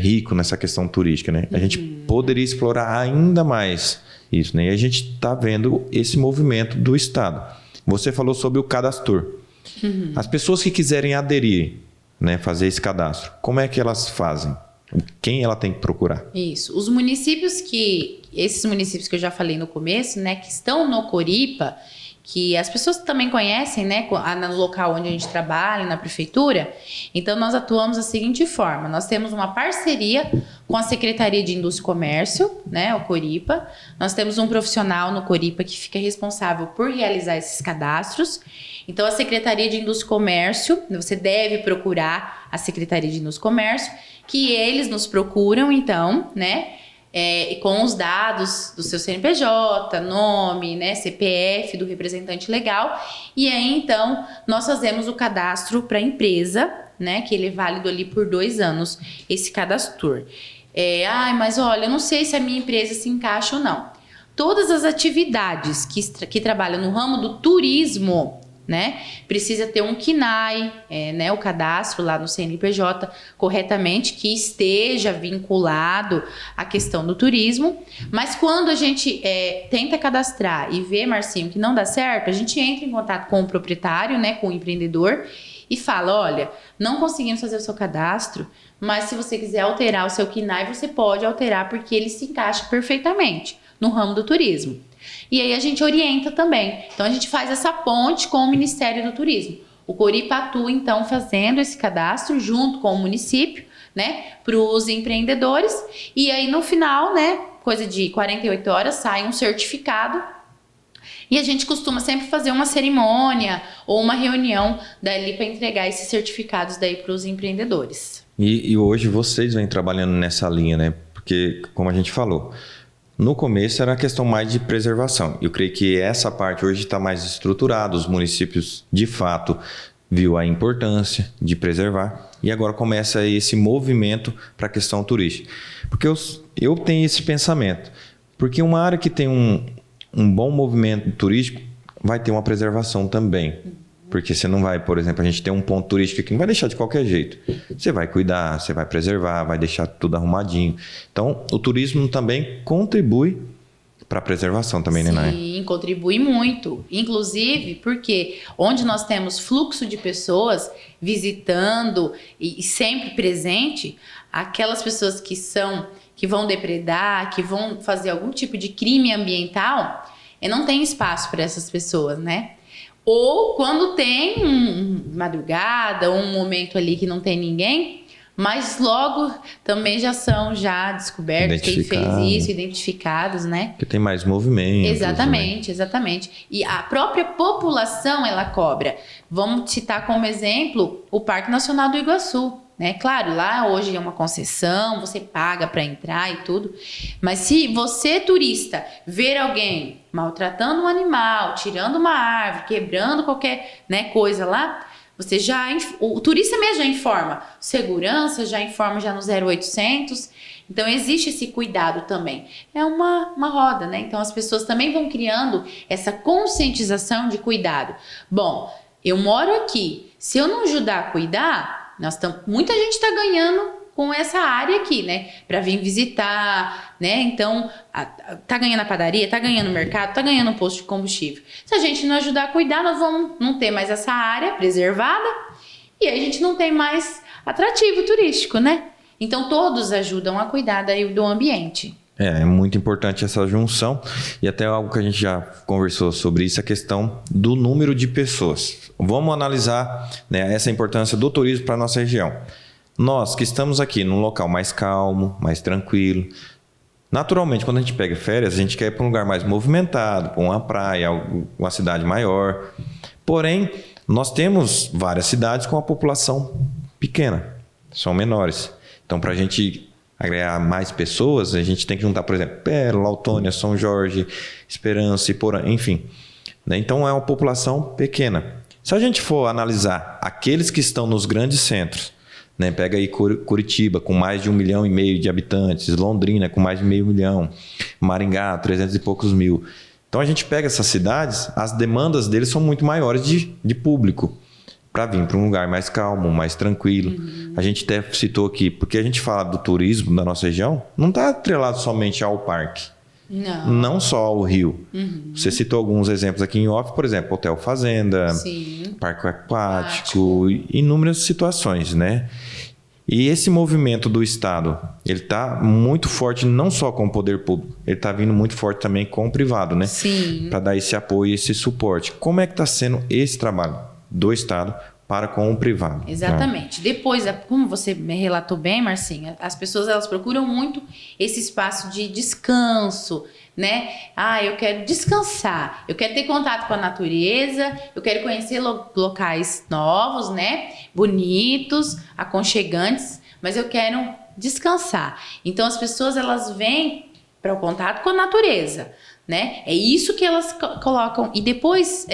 rico nessa questão turística, né? A gente poderia explorar ainda mais isso, né? E a gente está vendo esse movimento do Estado. Você falou sobre o Cadastur. As pessoas que quiserem aderir, né, fazer esse cadastro, como é que elas fazem? Quem ela tem que procurar? Isso. Esses municípios que eu já falei no começo, né, que estão no Coripa, que as pessoas também conhecem, né, no local onde a gente trabalha, na prefeitura. Então, nós atuamos da seguinte forma. Nós temos uma parceria com a Secretaria de Indústria e Comércio, né, o Coripa. Nós temos um profissional no Coripa que fica responsável por realizar esses cadastros. Então, a Secretaria de Indústria e Comércio, você deve procurar a Secretaria de Indústria e Comércio, que eles nos procuram, então, né, com os dados do seu CNPJ, nome, né, CPF do representante legal. E aí, então, nós fazemos o cadastro para a empresa, né, que ele é válido ali por 2 anos, esse cadastro. Mas olha, eu não sei se a minha empresa se encaixa ou não. Todas as atividades que trabalham no ramo do turismo, né, precisa ter um CNAE, né, o cadastro lá no CNPJ corretamente, que esteja vinculado à questão do turismo. Mas quando a gente tenta cadastrar e vê, Marcinho, que não dá certo, a gente entra em contato com o proprietário, né, com o empreendedor, e fala: olha, não conseguimos fazer o seu cadastro, mas se você quiser alterar o seu CNAE, você pode alterar, porque ele se encaixa perfeitamente no ramo do turismo. E aí a gente orienta também. Então a gente faz essa ponte com o Ministério do Turismo. O Coripa atua então fazendo esse cadastro junto com o município, né, para os empreendedores. E aí no final, né, coisa de 48 horas, sai um certificado. E a gente costuma sempre fazer uma cerimônia ou uma reunião dali para entregar esses certificados daí para os empreendedores. E hoje vocês vêm trabalhando nessa linha, né? Porque, como a gente falou, no começo era a questão mais de preservação. Eu creio que essa parte hoje está mais estruturada. Os municípios, de fato, viu a importância de preservar. E agora começa esse movimento para a questão turística. Porque eu tenho esse pensamento. Porque uma área que tem um bom movimento turístico vai ter uma preservação também. Porque você não vai, por exemplo, a gente tem um ponto turístico aqui, não vai deixar de qualquer jeito. Você vai cuidar, você vai preservar, vai deixar tudo arrumadinho. Então, o turismo também contribui para a preservação também, né, Nai? Sim, contribui muito. Inclusive, porque onde nós temos fluxo de pessoas visitando e sempre presente, aquelas pessoas que vão depredar, que vão fazer algum tipo de crime ambiental, não tem espaço para essas pessoas, né? Ou quando tem madrugada ou um momento ali que não tem ninguém, mas logo também já são descobertos quem fez isso, identificados, né? Porque tem mais movimento. Exatamente, exatamente. E a própria população, ela cobra. Vamos citar como exemplo o Parque Nacional do Iguaçu. Né? Claro, lá hoje é uma concessão, você paga para entrar e tudo, mas se você, turista, ver alguém maltratando um animal, tirando uma árvore, quebrando qualquer, né, coisa lá, você o turista mesmo já informa, segurança já informa já no 0800, então existe esse cuidado também. É uma roda, né? Então as pessoas também vão criando essa conscientização de cuidado. Bom, eu moro aqui, se eu não ajudar a cuidar, muita gente está ganhando com essa área aqui, né? Para vir visitar, né? Então, tá ganhando a padaria, tá ganhando o mercado, tá ganhando um posto de combustível. Se a gente não ajudar a cuidar, nós vamos não ter mais essa área preservada e aí a gente não tem mais atrativo turístico, né? Então, todos ajudam a cuidar daí do ambiente. É muito importante essa junção e até algo que a gente já conversou sobre isso, a questão do número de pessoas. Vamos analisar, né, essa importância do turismo para a nossa região. Nós que estamos aqui num local mais calmo, mais tranquilo, naturalmente quando a gente pega férias, a gente quer ir para um lugar mais movimentado, para uma praia, uma cidade maior. Porém, nós temos várias cidades com a população pequena, são menores. Então, para a gente agregar mais pessoas, a gente tem que juntar, por exemplo, Pérola, Autônia, São Jorge, Esperança, Iporã, enfim. Então é uma população pequena. Se a gente for analisar aqueles que estão nos grandes centros, né, pega aí Curitiba com mais de 1,5 milhão de habitantes, Londrina com mais de 500 mil, Maringá 300 e poucos mil. Então a gente pega essas cidades, as demandas deles são muito maiores de público, para vir para um lugar mais calmo, mais tranquilo. A gente até citou aqui, porque a gente fala do turismo da nossa região, não está atrelado somente ao parque. Não só ao rio. Você citou alguns exemplos aqui em off, por exemplo, Hotel Fazenda, Sim. Parque Aquático, inúmeras situações, né? E esse movimento do Estado, ele está muito forte não só com o poder público, ele está vindo muito forte também com o privado, né? Sim. Para dar esse apoio, esse suporte. Como é que está sendo esse trabalho do Estado para com o privado? Exatamente. Depois, como você me relatou bem, Marcinha, as pessoas elas procuram muito esse espaço de descanso, né? Eu quero descansar, eu quero ter contato com a natureza, eu quero conhecer locais novos, né? Bonitos, aconchegantes, mas eu quero descansar. Então as pessoas elas vêm para o contato com a natureza, né? É isso que elas colocam e depois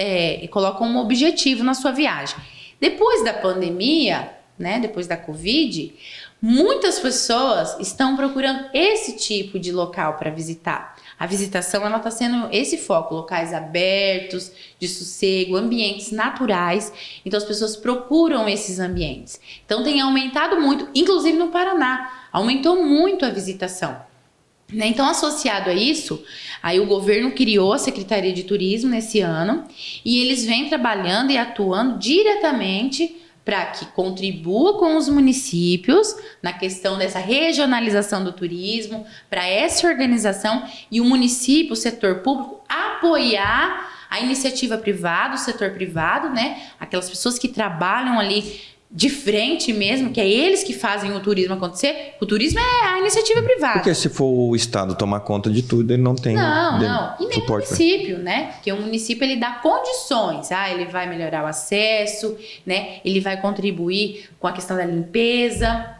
colocam um objetivo na sua viagem. Depois da pandemia, né? Depois da Covid, muitas pessoas estão procurando esse tipo de local para visitar. A visitação ela está sendo esse foco, locais abertos, de sossego, ambientes naturais. Então as pessoas procuram esses ambientes. Então tem aumentado muito, inclusive no Paraná, aumentou muito a visitação. Então, associado a isso, aí o governo criou a Secretaria de Turismo nesse ano e eles vêm trabalhando e atuando diretamente para que contribua com os municípios na questão dessa regionalização do turismo, para essa organização e o município, o setor público, apoiar a iniciativa privada, o setor privado, né? Aquelas pessoas que trabalham ali de frente mesmo, que é eles que fazem o turismo acontecer. O turismo é a iniciativa privada. Porque se for o Estado tomar conta de tudo, ele não tem Não. E nem suporte. O município, né? Porque o município, ele dá condições. Ele vai melhorar o acesso, né? Ele vai contribuir com a questão da limpeza.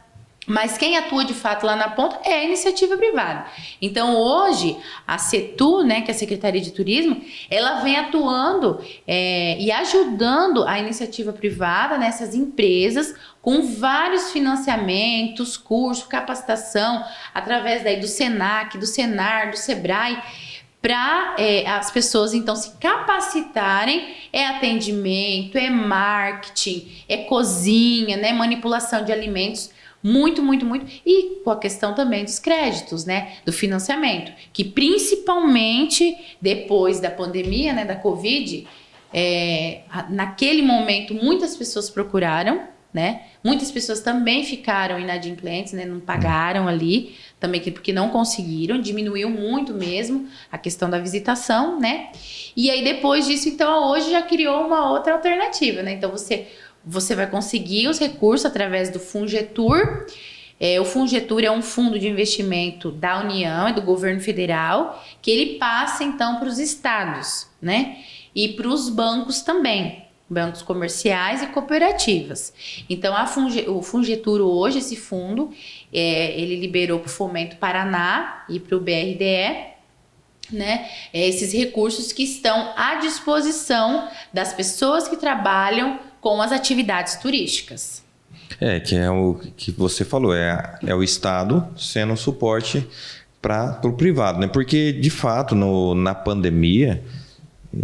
Mas quem atua de fato lá na ponta é a iniciativa privada. Então hoje a CETU, né, que é a Secretaria de Turismo, ela vem atuando e ajudando a iniciativa privada, nessas empresas, com vários financiamentos, cursos, capacitação, através daí do SENAC, do SENAR, do SEBRAE, para as pessoas então se capacitarem. É atendimento, é marketing, é cozinha, né, manipulação de alimentos. Muito. E com a questão também dos créditos, né? Do financiamento. Que principalmente depois da pandemia, né? Da Covid, naquele momento muitas pessoas procuraram, né? Muitas pessoas também ficaram inadimplentes, né? Não pagaram ali, também porque não conseguiram, diminuiu muito mesmo a questão da visitação, né? E aí depois disso, então, hoje já criou uma outra alternativa, né? Então você vai conseguir os recursos através do Fungetur. O Fungetur é um fundo de investimento da União e do governo federal, que ele passa então para os estados, né? E para os bancos também, bancos comerciais e cooperativas. Então o Fungetur hoje, esse fundo, ele liberou para o Fomento Paraná e para o BRDE, né? Esses recursos que estão à disposição das pessoas que trabalham com as atividades turísticas. Que é o que você falou, é o Estado sendo um suporte para o privado, né? Porque, de fato, na pandemia,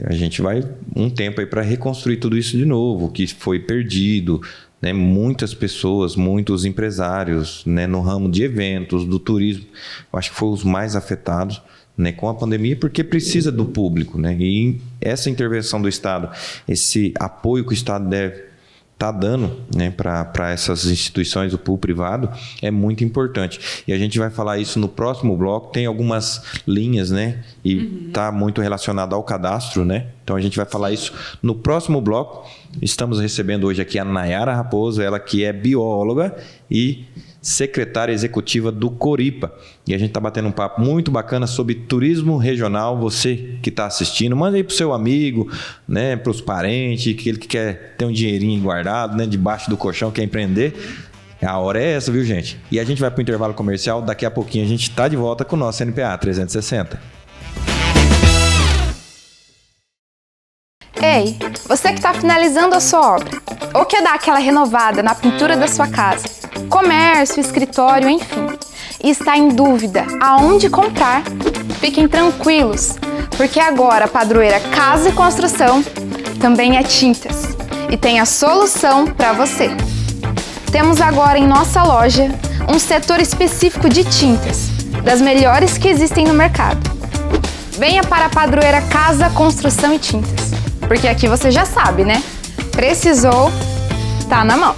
a gente vai um tempo aí para reconstruir tudo isso de novo, que foi perdido, né? Muitas pessoas, muitos empresários, né? No ramo de eventos, do turismo, eu acho que foram os mais afetados, né, com a pandemia, porque precisa do público, né? E essa intervenção do Estado, esse apoio que o Estado deve estar dando, né, para essas instituições do pool privado é muito importante. E a gente vai falar isso no próximo bloco. Tem algumas linhas, né? E está muito relacionado ao cadastro, né? Então a gente vai falar isso no próximo bloco. Estamos recebendo hoje aqui a Nayara Raposo, ela que é bióloga e secretária executiva do Coripa. E a gente está batendo um papo muito bacana sobre turismo regional. Você que está assistindo, manda aí para o seu amigo, né, para os parentes, aquele que quer ter um dinheirinho guardado, né, debaixo do colchão, quer empreender. A hora é essa, viu, gente? E a gente vai para o intervalo comercial. Daqui a pouquinho a gente está de volta com o nosso NPA 360. Ei, você que está finalizando a sua obra, ou quer dar aquela renovada na pintura da sua casa, comércio, escritório, enfim, e está em dúvida aonde comprar, fiquem tranquilos, porque agora a Padroeira Casa e Construção também é tintas e tem a solução para você. Temos agora em nossa loja um setor específico de tintas, das melhores que existem no mercado. Venha para a Padroeira Casa, Construção e Tintas. Porque aqui você já sabe, né? Precisou, tá na mão.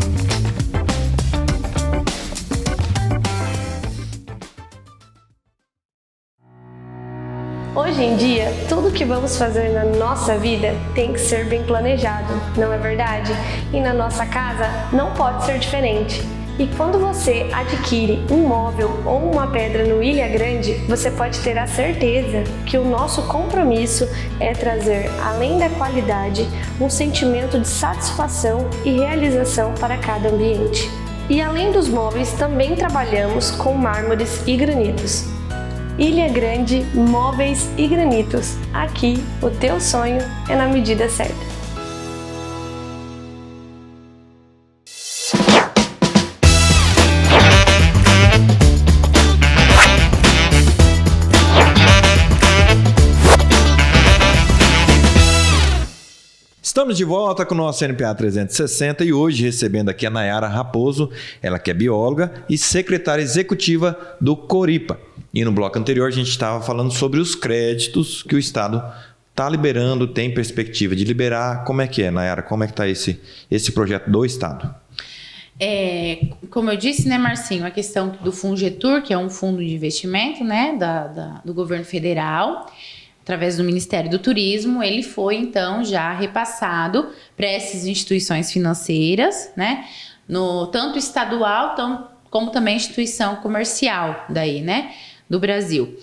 Hoje em dia, tudo que vamos fazer na nossa vida tem que ser bem planejado, não é verdade? E na nossa casa não pode ser diferente. E quando você adquire um móvel ou uma pedra no Ilha Grande, você pode ter a certeza que o nosso compromisso é trazer, além da qualidade, um sentimento de satisfação e realização para cada ambiente. E além dos móveis, também trabalhamos com mármores e granitos. Ilha Grande Móveis e Granitos. Aqui, o teu sonho é na medida certa. Estamos de volta com o nosso NPA 360 e hoje recebendo aqui a Nayara Raposo, ela que é bióloga e secretária executiva do Coripa. E no bloco anterior a gente estava falando sobre os créditos que o Estado está liberando, tem perspectiva de liberar. Como é que é, Nayara? Como é que está esse projeto do Estado? Como eu disse, né, Marcinho, a questão do Fungetur, que é um fundo de investimento, né, do governo federal, através do Ministério do Turismo, ele foi, então, já repassado para essas instituições financeiras, né? Tanto estadual, como também instituição comercial daí, né? Do Brasil.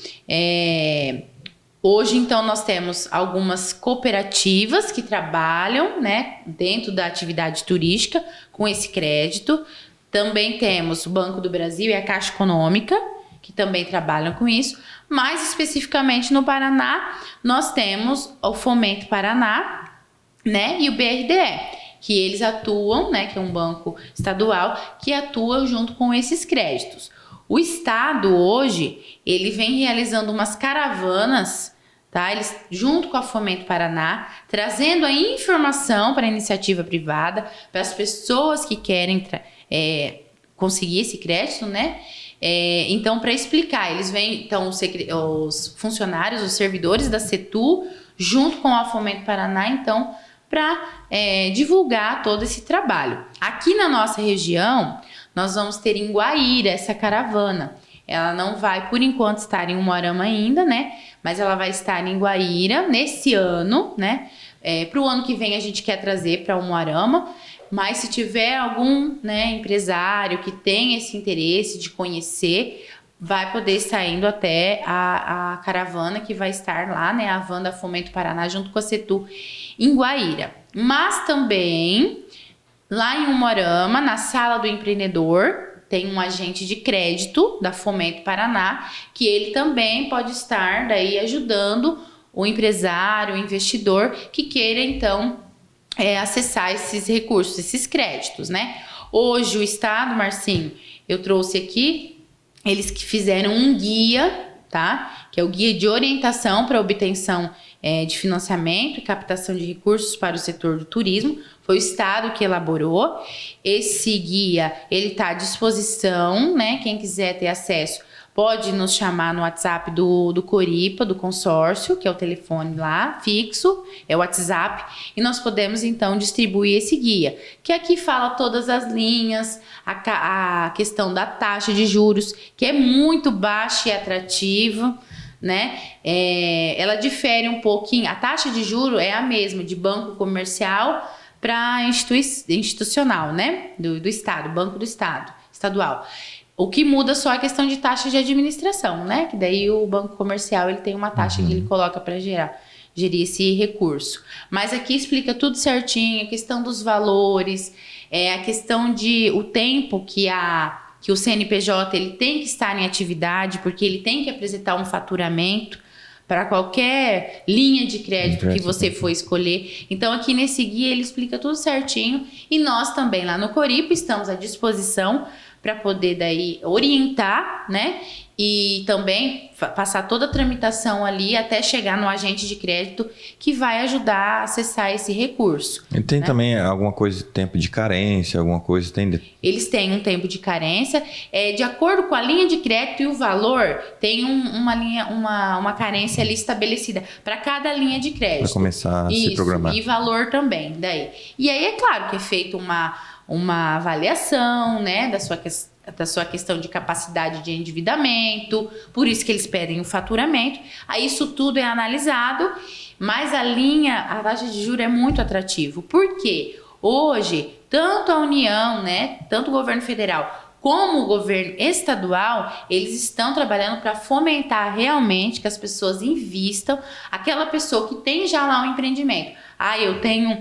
Hoje, então, nós temos algumas cooperativas que trabalham, né? Dentro da atividade turística com esse crédito. Também temos o Banco do Brasil e a Caixa Econômica, que também trabalham com isso. Mais especificamente no Paraná, nós temos o Fomento Paraná, né, e o BRDE, que eles atuam, né, que é um banco estadual, que atua junto com esses créditos. O Estado hoje, ele vem realizando umas caravanas, tá? Eles, junto com a Fomento Paraná, trazendo a informação para a iniciativa privada, para as pessoas que querem conseguir esse crédito, né? Então, para explicar, eles vêm, então, os funcionários, os servidores da CETU, junto com a Fomento Paraná, então, para divulgar todo esse trabalho. Aqui na nossa região, nós vamos ter em Guaíra essa caravana. Ela não vai, por enquanto, estar em Umuarama ainda, né? Mas ela vai estar em Guaíra nesse ano, né? Para o ano que vem a gente quer trazer para Umuarama, Mas se tiver algum, né, empresário que tem esse interesse de conhecer, vai poder estar indo até a caravana que vai estar lá, né, a van da Fomento Paraná, junto com a Setu, em Guaíra. Mas também, lá em Umuarama, na Sala do Empreendedor, tem um agente de crédito da Fomento Paraná, que ele também pode estar daí ajudando o empresário, o investidor, que queira, então, acessar esses recursos, esses créditos, né? Hoje, o Estado, Marcinho, eu trouxe aqui, eles que fizeram um guia, tá? Que é o guia de orientação para obtenção de financiamento e captação de recursos para o setor do turismo. Foi o Estado que elaborou. Esse guia, ele está à disposição, né? Quem quiser ter acesso pode nos chamar no WhatsApp do Coripa, do consórcio, que é o telefone lá, fixo, é o WhatsApp, e nós podemos, então, distribuir esse guia, que aqui fala todas as linhas, a questão da taxa de juros, que é muito baixa e atrativa, né? Ela difere um pouquinho, a taxa de juros é a mesma de banco comercial para institucional, né? Do Estado, Banco do Estado, estadual. O que muda só é a questão de taxa de administração, né? Que daí o banco comercial ele tem uma taxa que ele coloca para gerir esse recurso. Mas aqui explica tudo certinho, a questão dos valores, a questão de o tempo que o CNPJ ele tem que estar em atividade, porque ele tem que apresentar um faturamento para qualquer linha de crédito que você for escolher. Então, aqui nesse guia ele explica tudo certinho. E nós também lá no Coripa estamos à disposição para poder daí orientar, né? E também passar toda a tramitação ali até chegar no agente de crédito que vai ajudar a acessar esse recurso. E tem, né, também alguma coisa de tempo de carência, alguma coisa tem? Eles têm um tempo de carência. De acordo com a linha de crédito e o valor, tem uma carência ali estabelecida para cada linha de crédito. Para começar a se programar. E valor também, daí. E aí é claro que é feita uma avaliação, né, da sua questão de capacidade de endividamento, por isso que eles pedem o faturamento. Aí isso tudo é analisado, mas a taxa de juros é muito atrativo. Por quê? Hoje, tanto a União, né, tanto o governo federal como o governo estadual, eles estão trabalhando para fomentar realmente que as pessoas invistam. Aquela pessoa que tem já lá um empreendimento. Eu tenho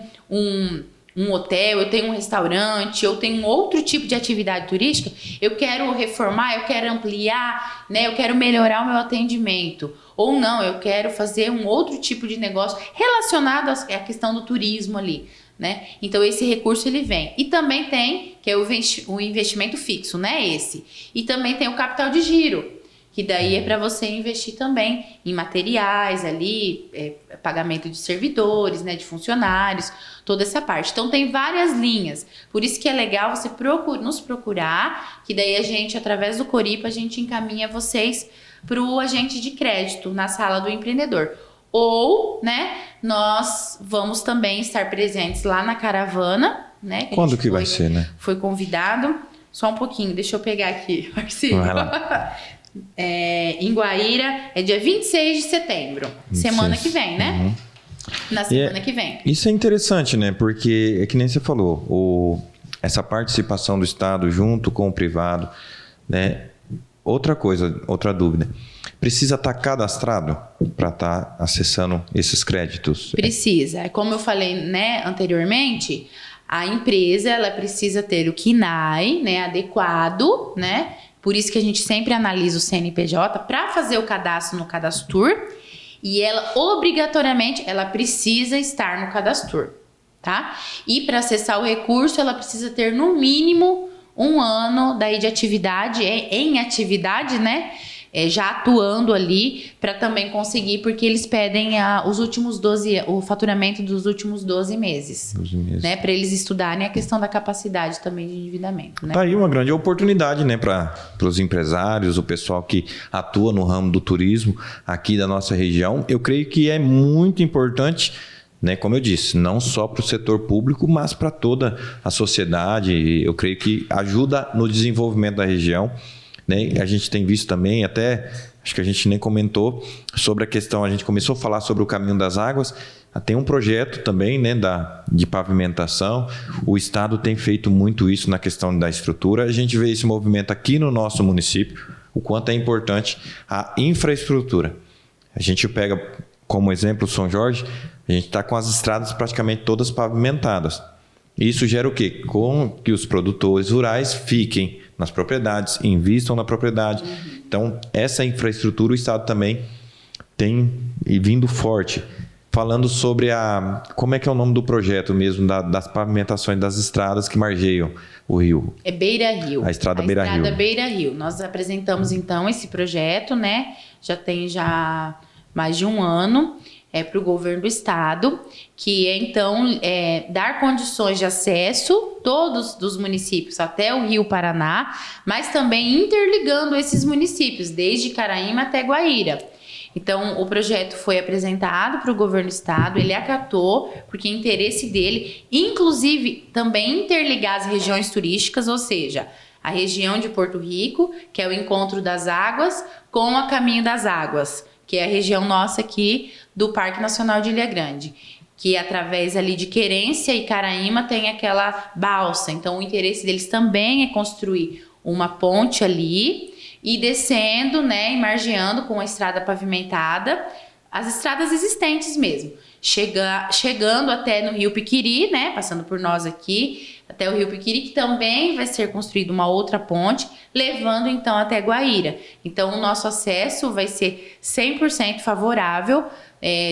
um hotel, eu tenho um restaurante, eu tenho um outro tipo de atividade turística, eu quero reformar, eu quero ampliar, né? Eu quero melhorar o meu atendimento. Ou não, eu quero fazer um outro tipo de negócio relacionado à questão do turismo ali, né? Então esse recurso ele vem. E também tem, que é o investimento fixo, né? Esse. E também tem o capital de giro, que daí é para você investir também em materiais ali, pagamento de servidores, né, de funcionários, toda essa parte. Então tem várias linhas, por isso que é legal você nos procurar, que daí a gente, através do Coripa, a gente encaminha vocês para o agente de crédito na Sala do Empreendedor. Ou, né, nós vamos também estar presentes lá na caravana, né? Quando que vai ser, né? Foi convidado. Só um pouquinho, deixa eu pegar aqui, Marcinho. Vai lá. Em Guaíra é dia 26 de setembro, 26. Semana que vem, né? Na semana que vem. Isso é interessante, né? Porque é que nem você falou, essa participação do Estado junto com o privado, né? Outra coisa, outra dúvida. Precisa estar cadastrado para estar acessando esses créditos? Precisa. Como eu falei, né, anteriormente, a empresa ela precisa ter o KNAI, né, adequado, né? Por isso que a gente sempre analisa o CNPJ para fazer o cadastro no Cadastur. E ela, obrigatoriamente, ela precisa estar no Cadastur, tá? E para acessar o recurso, ela precisa ter no mínimo 1 ano daí de atividade, em atividade, né? Já atuando ali para também conseguir, porque eles pedem o faturamento dos últimos 12 meses. 12 meses. Né? Para eles estudarem a questão da capacidade também de endividamento. Né? Tá aí uma grande oportunidade, né, para os empresários, o pessoal que atua no ramo do turismo aqui da nossa região. Eu creio que é muito importante, né, como eu disse, não só para o setor público, mas para toda a sociedade. Eu creio que ajuda no desenvolvimento da região. A gente tem visto também até acho que a gente nem comentou sobre a questão, a gente começou a falar sobre o caminho das águas, tem um projeto também, né, de pavimentação. O Estado tem feito muito isso na questão da estrutura. A gente vê esse movimento aqui no nosso município, o quanto é importante a infraestrutura. A gente pega como exemplo São Jorge, a gente está com as estradas praticamente todas pavimentadas. Isso gera o quê? Com que os produtores rurais fiquem nas propriedades, invistam na propriedade. Então, essa infraestrutura o Estado também tem vindo forte. Falando sobre como é que é o nome do projeto mesmo, das pavimentações das estradas que margeiam o rio? É Beira Rio. A estrada Beira Rio. A estrada Beira Rio. Nós apresentamos, então, esse projeto, né? Já tem mais de um ano, para o governo do estado, que é, então, dar condições de acesso, todos dos municípios até o Rio Paraná, mas também interligando esses municípios, desde Caraíma até Guaíra. Então, o projeto foi apresentado para o governo do estado, ele acatou, porque é interesse dele, inclusive, também interligar as regiões turísticas, ou seja, a região de Porto Rico, que é o encontro das águas, com a Caminho das Águas, que é a região nossa aqui do Parque Nacional de Ilha Grande, que através ali de Querência e Caraíma tem aquela balsa. Então, o interesse deles também é construir uma ponte ali e descendo, né, e margeando com a estrada pavimentada, as estradas existentes mesmo, chegando até no Rio Piquiri, né, passando por nós aqui, até o Rio Piquiri, que também vai ser construída uma outra ponte, levando então até Guaíra. Então, o nosso acesso vai ser 100% favorável,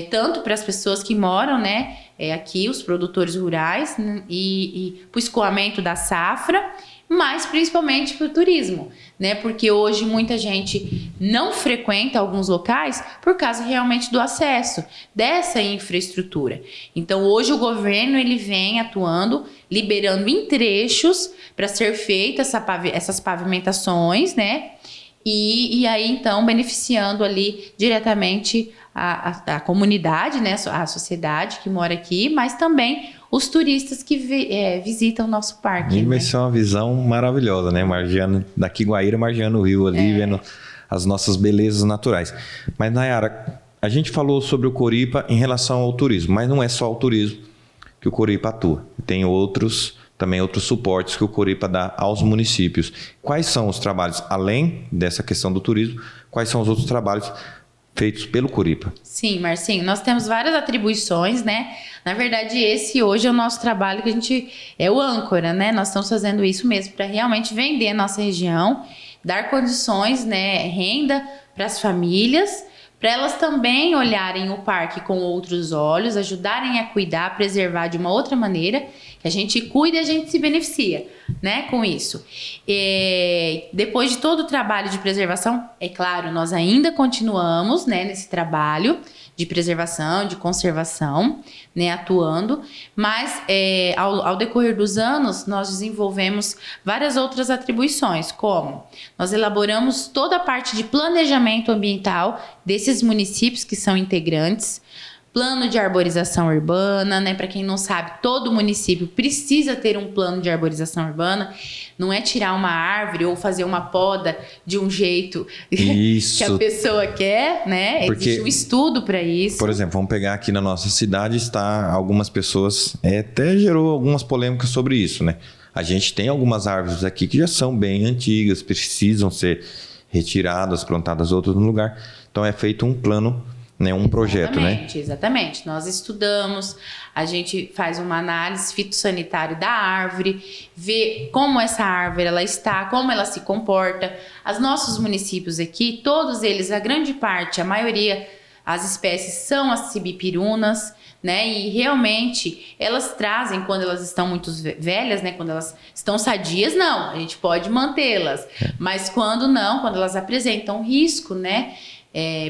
tanto para as pessoas que moram, né, aqui, os produtores rurais, e para o escoamento da safra, mas principalmente para o turismo, né? Porque hoje muita gente não frequenta alguns locais por causa realmente do acesso dessa infraestrutura. Então, hoje o governo ele vem atuando, liberando em trechos para ser feitas essas pavimentações, né? E aí, então, beneficiando ali diretamente a comunidade, né? A sociedade que mora aqui, mas também os turistas que visitam o nosso parque. Vai ser uma visão maravilhosa, né? Margeando daqui Guaíra, margeando o rio ali, vendo as nossas belezas naturais. Mas, Nayara, a gente falou sobre o Coripa em relação ao turismo, mas não é só o turismo que o Coripa atua. Tem também outros suportes que o Coripa dá aos municípios. Quais são os trabalhos, além dessa questão do turismo, quais são os outros trabalhos feitos pelo Coripa? Sim, Marcinho, nós temos várias atribuições, né? Na verdade, esse hoje é o nosso trabalho que a gente é o âncora, né? Nós estamos fazendo isso mesmo para realmente vender a nossa região, dar condições, né, renda para as famílias, para elas também olharem o parque com outros olhos, ajudarem a cuidar, preservar de uma outra maneira, que a gente cuida e a gente se beneficia, né, com isso. Depois de todo o trabalho de preservação, é claro, nós ainda continuamos, né, nesse trabalho de preservação, de conservação, né, atuando, mas ao decorrer dos anos nós desenvolvemos várias outras atribuições, como nós elaboramos toda a parte de planejamento ambiental desses municípios que são integrantes, plano de arborização urbana, né? Para quem não sabe, todo município precisa ter um plano de arborização urbana. Não é tirar uma árvore ou fazer uma poda de um jeito que a pessoa quer, né? Porque, existe um estudo para isso. Por exemplo, vamos pegar aqui na nossa cidade, algumas pessoas, até gerou algumas polêmicas sobre isso, né? A gente tem algumas árvores aqui que já são bem antigas, precisam ser retiradas, plantadas outras no lugar. Então é feito um plano, né, um projeto, né? Exatamente. Nós estudamos, a gente faz uma análise fitossanitária da árvore, vê como essa árvore ela está, como ela se comporta. Os nossos municípios aqui, todos eles, a grande parte, a maioria, as espécies são as cibipirunas, né? E realmente elas trazem, quando elas estão muito velhas, né? Quando elas estão sadias, não, a gente pode mantê-las. Mas quando não, quando elas apresentam risco, né?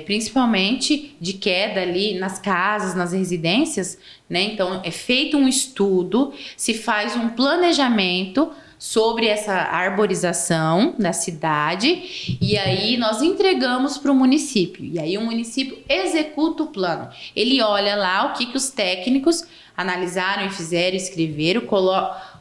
Principalmente de queda ali nas casas, nas residências, né? Então é feito um estudo, se faz um planejamento sobre essa arborização da cidade e aí nós entregamos para o município. E aí o município executa o plano. Ele olha lá o que os técnicos analisaram e fizeram, escreveram,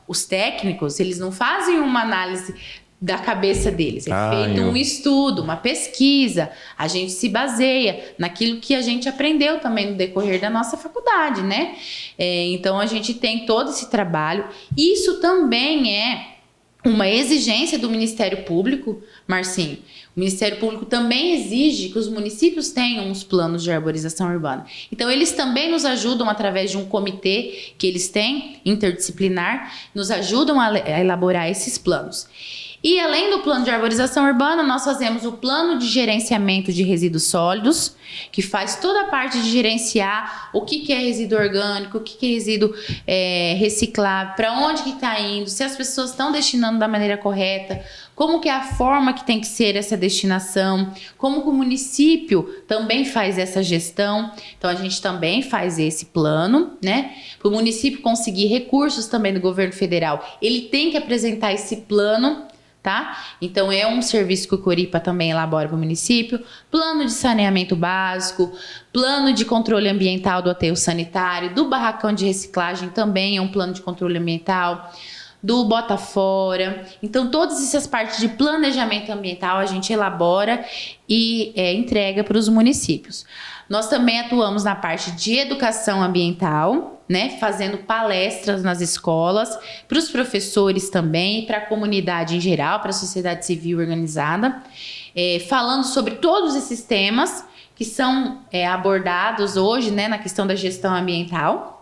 os técnicos, eles não fazem uma análise da cabeça deles. É feito um estudo, uma pesquisa. A gente se baseia naquilo que a gente aprendeu também no decorrer da nossa faculdade, né? Então, a gente tem todo esse trabalho. Isso também é uma exigência do Ministério Público, Marcinho. O Ministério Público também exige que os municípios tenham uns planos de arborização urbana. Então, eles também nos ajudam através de um comitê que eles têm, interdisciplinar, nos ajudam a elaborar esses planos. E além do plano de arborização urbana, nós fazemos o plano de gerenciamento de resíduos sólidos, que faz toda a parte de gerenciar o que é resíduo orgânico, o que é resíduo reciclável, para onde que está indo, se as pessoas estão destinando da maneira correta, como que é a forma que tem que ser essa destinação, como que o município também faz essa gestão. Então, a gente também faz esse plano, né? Para o município conseguir recursos também do governo federal, ele tem que apresentar esse plano, tá? Então, é um serviço que o Coripa também elabora para o município. Plano de saneamento básico, plano de controle ambiental do aterro sanitário, do barracão de reciclagem também é um plano de controle ambiental, do Bota Fora. Então, todas essas partes de planejamento ambiental a gente elabora e entrega para os municípios. Nós também atuamos na parte de educação ambiental, né, fazendo palestras nas escolas, para os professores também, para a comunidade em geral, para a sociedade civil organizada, falando sobre todos esses temas que são abordados hoje, né, na questão da gestão ambiental.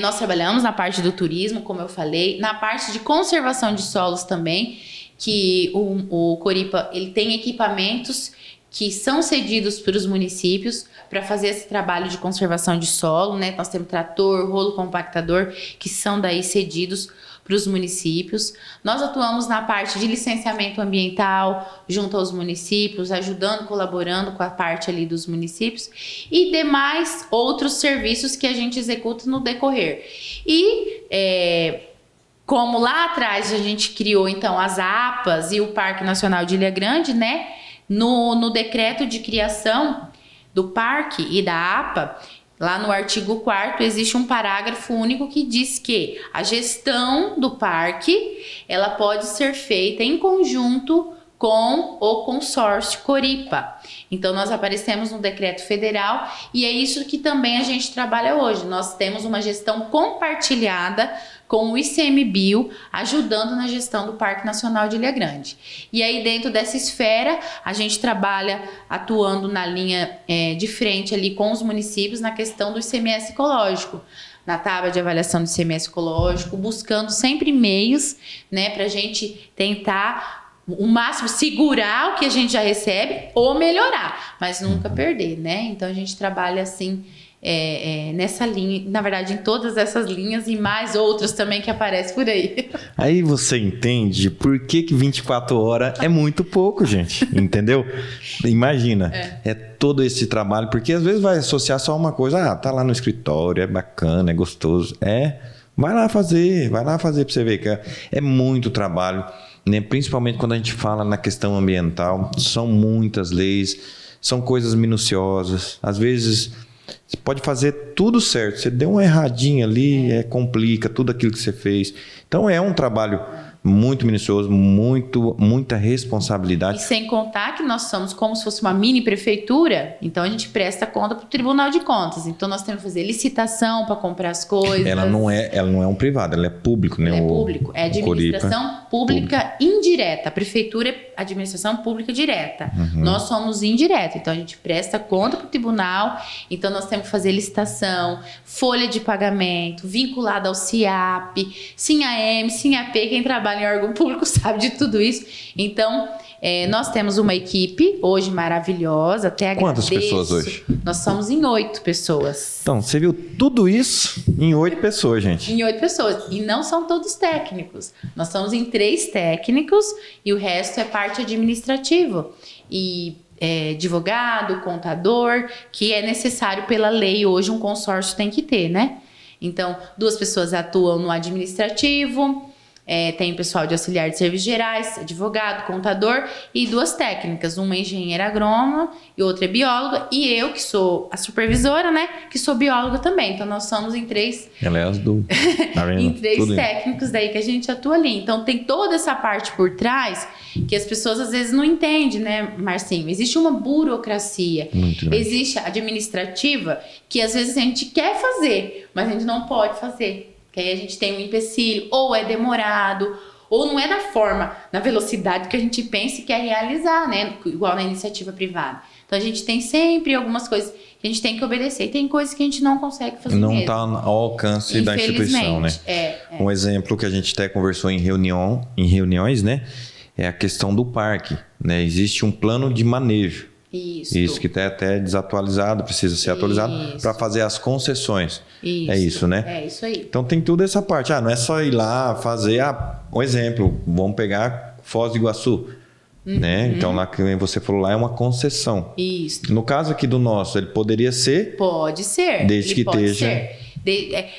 Nós trabalhamos na parte do turismo, como eu falei, na parte de conservação de solos também, que o Coripa ele tem equipamentos que são cedidos para os municípios para fazer esse trabalho de conservação de solo, né? Nós temos trator, rolo compactador, que são daí cedidos para os municípios. Nós atuamos na parte de licenciamento ambiental junto aos municípios, ajudando, colaborando com a parte ali dos municípios e demais outros serviços que a gente executa no decorrer. E como lá atrás a gente criou então as APAs e o Parque Nacional de Ilha Grande, né? No decreto de criação do parque e da APA, lá no artigo 4º, existe um parágrafo único que diz que a gestão do parque ela pode ser feita em conjunto com o consórcio Coripa. Então, nós aparecemos no decreto federal e é isso que também a gente trabalha hoje. Nós temos uma gestão compartilhada com o ICMBio, ajudando na gestão do Parque Nacional de Ilha Grande. E aí, dentro dessa esfera, a gente trabalha atuando na linha de frente ali com os municípios na questão do ICMS ecológico, na tábua de avaliação do ICMS ecológico, buscando sempre meios, né, para a gente tentar o máximo segurar o que a gente já recebe ou melhorar, mas nunca perder, né? Então, a gente trabalha assim, nessa linha, na verdade em todas essas linhas e mais outras também que aparecem por aí. Aí você entende por que 24 horas é muito pouco, gente, entendeu? Imagina, é todo esse trabalho, porque às vezes vai associar só uma coisa, tá lá no escritório, é bacana, é gostoso, vai lá fazer pra você ver que é muito trabalho, né? Principalmente quando a gente fala na questão ambiental, são muitas leis, são coisas minuciosas, às vezes você pode fazer tudo certo, você deu uma erradinha ali, complica tudo aquilo que você fez. Então é um trabalho muito minucioso, muita responsabilidade. E sem contar que nós somos como se fosse uma mini prefeitura, então a gente presta conta para o Tribunal de Contas. Então nós temos que fazer licitação para comprar as coisas. Ela não é um privado, ela é público, né? Ela é público, é administração pública indireta. A prefeitura é administração pública direta. Uhum. Nós somos indireto, então a gente presta conta para o tribunal, então nós temos que fazer licitação, folha de pagamento, vinculada ao CIAP, SINHAM, SINHAP, quem trabalha em órgão público sabe de tudo isso. Então, nós temos uma equipe hoje maravilhosa, até agradeço. Quantas pessoas hoje? Nós somos em 8 pessoas. Então, você viu tudo isso em 8 pessoas, gente. Em 8 pessoas. E não são todos técnicos. Nós estamos em 3 técnicos e o resto é parte administrativa. E advogado, contador, que é necessário pela lei. Hoje um consórcio tem que ter, né? Então, 2 pessoas atuam no administrativo, Tem o pessoal de auxiliar de serviços gerais, advogado, contador e 2 técnicas. Uma é engenheira agrônoma e outra é bióloga. E eu, que sou a supervisora, né? Que sou bióloga também. Então, nós somos em 3... Aliás, em 3 técnicos daí que a gente atua ali. Então, tem toda essa parte por trás que as pessoas às vezes não entendem, né, Marcinho? Existe uma burocracia. Existe a administrativa que às vezes a gente quer fazer, mas a gente não pode fazer. Que aí a gente tem um empecilho, ou é demorado, ou não é da forma, na velocidade que a gente pensa e quer realizar, né? Igual na iniciativa privada. Então a gente tem sempre algumas coisas que a gente tem que obedecer. E tem coisas que a gente não consegue fazer não mesmo. está ao alcance da instituição, né? Um exemplo que a gente até conversou em reuniões, né? É a questão do parque, né? Existe um plano de manejo. Isso que está até desatualizado, precisa ser atualizado para fazer as concessões. É isso, né? É isso aí. Então tem toda essa parte. Não é só ir lá fazer. Um exemplo, vamos pegar Foz do Iguaçu. Né? Então, lá que você falou, lá é uma concessão. Isso. No caso aqui do nosso, ele poderia ser? Pode ser. Desde que esteja.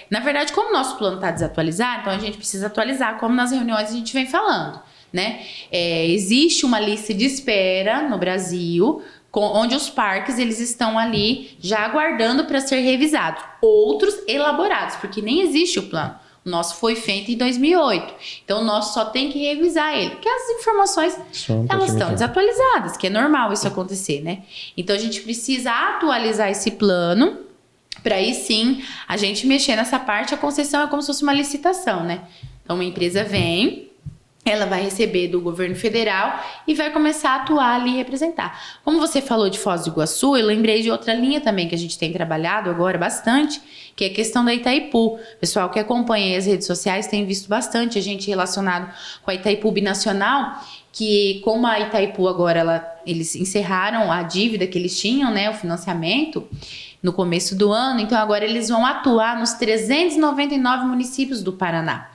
Na verdade, como o nosso plano está desatualizado, então a gente precisa atualizar, como nas reuniões a gente vem falando. Né? Existe uma lista de espera no Brasil, onde os parques eles estão ali já aguardando para ser revisados. Outros elaborados, porque nem existe o plano. O nosso foi feito em 2008. Então, o nosso só tem que revisar ele. Porque as informações, elas estão desatualizadas, que é normal isso acontecer, né? Então, a gente precisa atualizar esse plano para aí sim a gente mexer nessa parte. A concessão é como se fosse uma licitação, né? Então, uma empresa vem... Ela vai receber do governo federal e vai começar a atuar ali e representar. Como você falou de Foz do Iguaçu, eu lembrei de outra linha também que a gente tem trabalhado agora bastante, que é a questão da Itaipu. O pessoal que acompanha as redes sociais tem visto bastante a gente relacionado com a Itaipu Binacional, que como a Itaipu agora, eles encerraram a dívida que eles tinham, né, o financiamento, no começo do ano, então agora eles vão atuar nos 399 municípios do Paraná.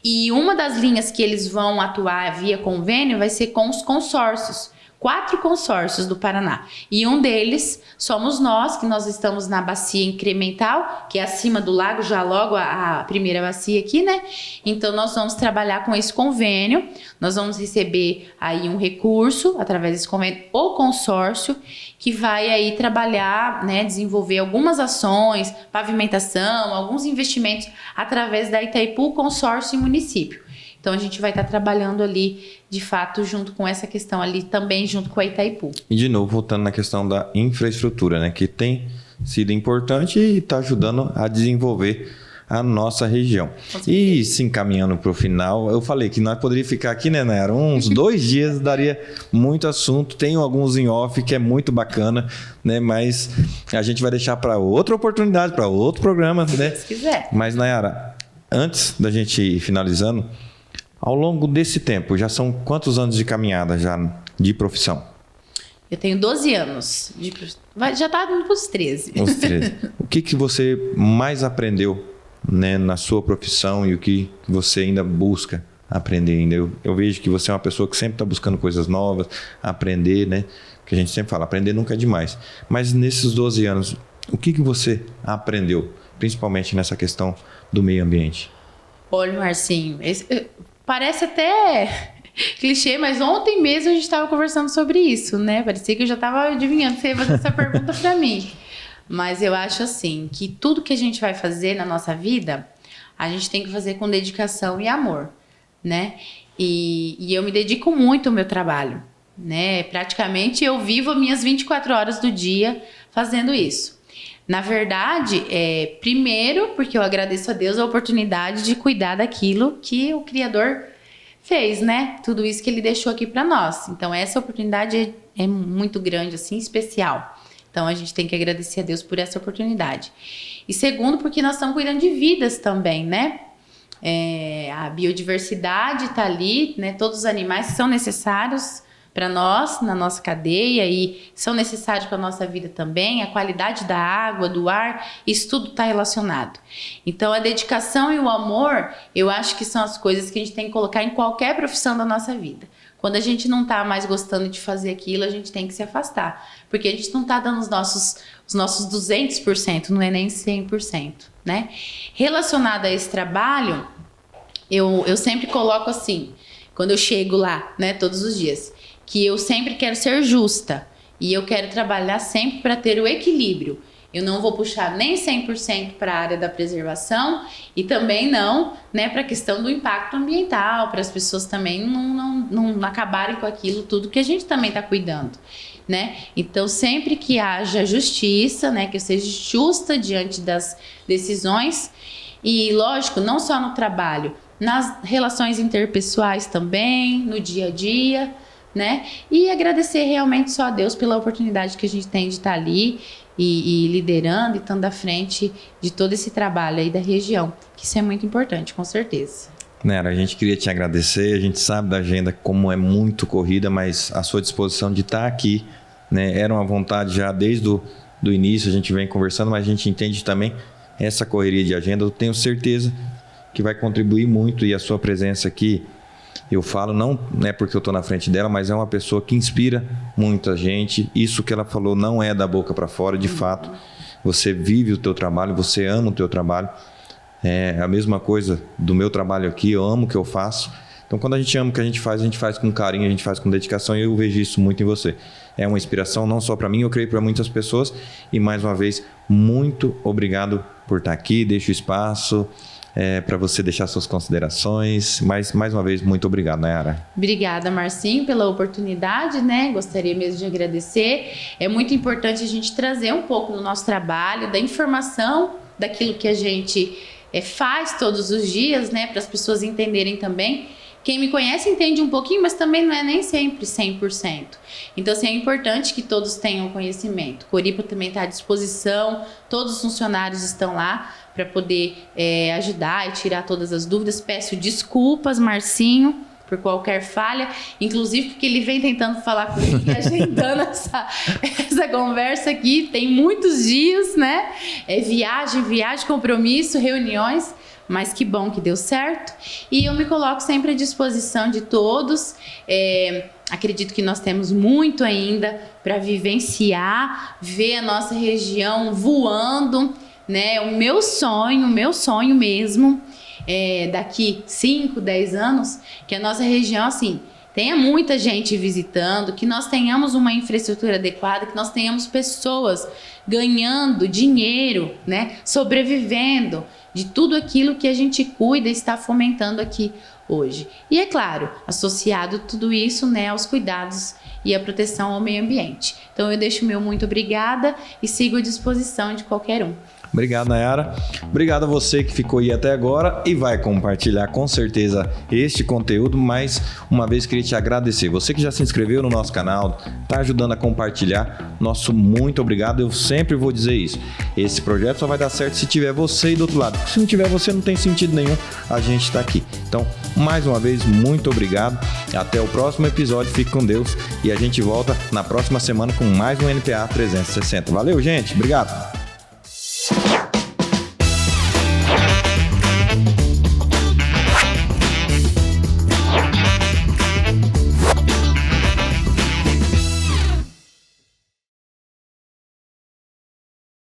E uma das linhas que eles vão atuar via convênio vai ser com os consórcios. 4 consórcios do Paraná. E um deles somos nós, que nós estamos na bacia incremental, que é acima do lago, já logo a primeira bacia aqui, né? Então, nós vamos trabalhar com esse convênio. Nós vamos receber aí um recurso, através desse convênio, o consórcio, que vai aí trabalhar, né? Desenvolver algumas ações, pavimentação, alguns investimentos, através da Itaipu, consórcio e município. Então, a gente vai estar trabalhando ali, de fato, junto com essa questão ali, também junto com a Itaipu. E, de novo, voltando na questão da infraestrutura, né? Que tem sido importante e está ajudando a desenvolver a nossa região. E, se encaminhando para o final, eu falei que nós poderíamos ficar aqui, né, Nayara? Uns 2 dias, daria muito assunto. Tem alguns em off, que é muito bacana, né? Mas a gente vai deixar para outra oportunidade, para outro programa, né? Se quiser. Mas, Nayara, antes da gente ir finalizando... Ao longo desse tempo, já são quantos anos de caminhada já de profissão? Eu tenho 12 anos. Já está indo para os 13. Os 13. O que você mais aprendeu, né, na sua profissão e o que você ainda busca aprender ainda? Eu vejo que você é uma pessoa que sempre está buscando coisas novas, aprender, né? Que a gente sempre fala, aprender nunca é demais. Mas nesses 12 anos, o que você aprendeu, principalmente nessa questão do meio ambiente? Olha, Marcinho, parece até clichê, mas ontem mesmo a gente estava conversando sobre isso, né? Parecia que eu já estava adivinhando que você ia fazer essa pergunta para mim. Mas eu acho assim, que tudo que a gente vai fazer na nossa vida, a gente tem que fazer com dedicação e amor, né? E eu me dedico muito ao meu trabalho, né? Praticamente eu vivo as minhas 24 horas do dia fazendo isso. Na verdade, primeiro, porque eu agradeço a Deus a oportunidade de cuidar daquilo que o Criador fez, né? Tudo isso que Ele deixou aqui para nós. Então, essa oportunidade é muito grande, assim, especial. Então, a gente tem que agradecer a Deus por essa oportunidade. E segundo, porque nós estamos cuidando de vidas também, né? A biodiversidade está ali, né? Todos os animais são necessários para nós, na nossa cadeia, e são necessários para a nossa vida também, a qualidade da água, do ar, isso tudo está relacionado. Então, a dedicação e o amor, eu acho que são as coisas que a gente tem que colocar em qualquer profissão da nossa vida. Quando a gente não está mais gostando de fazer aquilo, a gente tem que se afastar, porque a gente não está dando os nossos 200%, não é nem 100%, né? Relacionado a esse trabalho, eu sempre coloco assim, quando eu chego lá, né, todos os dias, que eu sempre quero ser justa e eu quero trabalhar sempre para ter o equilíbrio. Eu não vou puxar nem 100% para a área da preservação e também não, né, para a questão do impacto ambiental, para as pessoas também não acabarem com aquilo tudo que a gente também está cuidando, né? Então, sempre que haja justiça, né, que eu seja justa diante das decisões e, lógico, não só no trabalho, nas relações interpessoais também, no dia a dia, né? E agradecer realmente só a Deus pela oportunidade que a gente tem de estar ali e liderando e estando à frente de todo esse trabalho aí da região, que isso é muito importante, com certeza. Nera, a gente queria te agradecer, a gente sabe da agenda como é muito corrida, mas a sua disposição de estar aqui, né, era uma vontade já desde o início, a gente vem conversando, mas a gente entende também essa correria de agenda, eu tenho certeza que vai contribuir muito e a sua presença aqui, eu falo, não é porque eu estou na frente dela, mas é uma pessoa que inspira muita gente. Isso que ela falou não é da boca para fora, de fato. Você vive o teu trabalho, você ama o teu trabalho. É a mesma coisa do meu trabalho aqui, eu amo o que eu faço. Então, quando a gente ama o que a gente faz com carinho, a gente faz com dedicação e eu vejo isso muito em você. É uma inspiração não só para mim, eu creio para muitas pessoas. E, mais uma vez, muito obrigado por estar aqui. Deixo espaço para você deixar suas considerações. Mais uma vez, muito obrigado, Nayara. Obrigada, Marcinho, pela oportunidade, né? Gostaria mesmo de agradecer. É muito importante a gente trazer um pouco do nosso trabalho, da informação, daquilo que a gente faz todos os dias, né? Para as pessoas entenderem também. Quem me conhece entende um pouquinho, mas também não é nem sempre 100%. Então, assim, é importante que todos tenham conhecimento. Coripa também está à disposição, todos os funcionários estão lá para poder ajudar e tirar todas as dúvidas. Peço desculpas, Marcinho, por qualquer falha, inclusive porque ele vem tentando falar comigo e agendando essa conversa aqui. Tem muitos dias, né? Viagem, compromisso, reuniões. Mas que bom que deu certo. E eu me coloco sempre à disposição de todos. Acredito que nós temos muito ainda para vivenciar, ver a nossa região voando, né? O meu sonho mesmo, daqui 5, 10 anos, que a nossa região, assim, tenha muita gente visitando, que nós tenhamos uma infraestrutura adequada, que nós tenhamos pessoas ganhando dinheiro, né? Sobrevivendo de tudo aquilo que a gente cuida e está fomentando aqui hoje. E é claro, associado tudo isso, né, aos cuidados e à proteção ao meio ambiente. Então eu deixo o meu muito obrigada e sigo à disposição de qualquer um. Obrigado, Nayara. Obrigado a você que ficou aí até agora e vai compartilhar com certeza este conteúdo. Mais uma vez queria te agradecer. Você que já se inscreveu no nosso canal, está ajudando a compartilhar. Nosso muito obrigado. Eu sempre vou dizer isso. Esse projeto só vai dar certo se tiver você aí do outro lado. Se não tiver você, não tem sentido nenhum a gente estar aqui. Então, mais uma vez, muito obrigado. Até o próximo episódio. Fique com Deus e a gente volta na próxima semana com mais um NPA 360. Valeu, gente. Obrigado.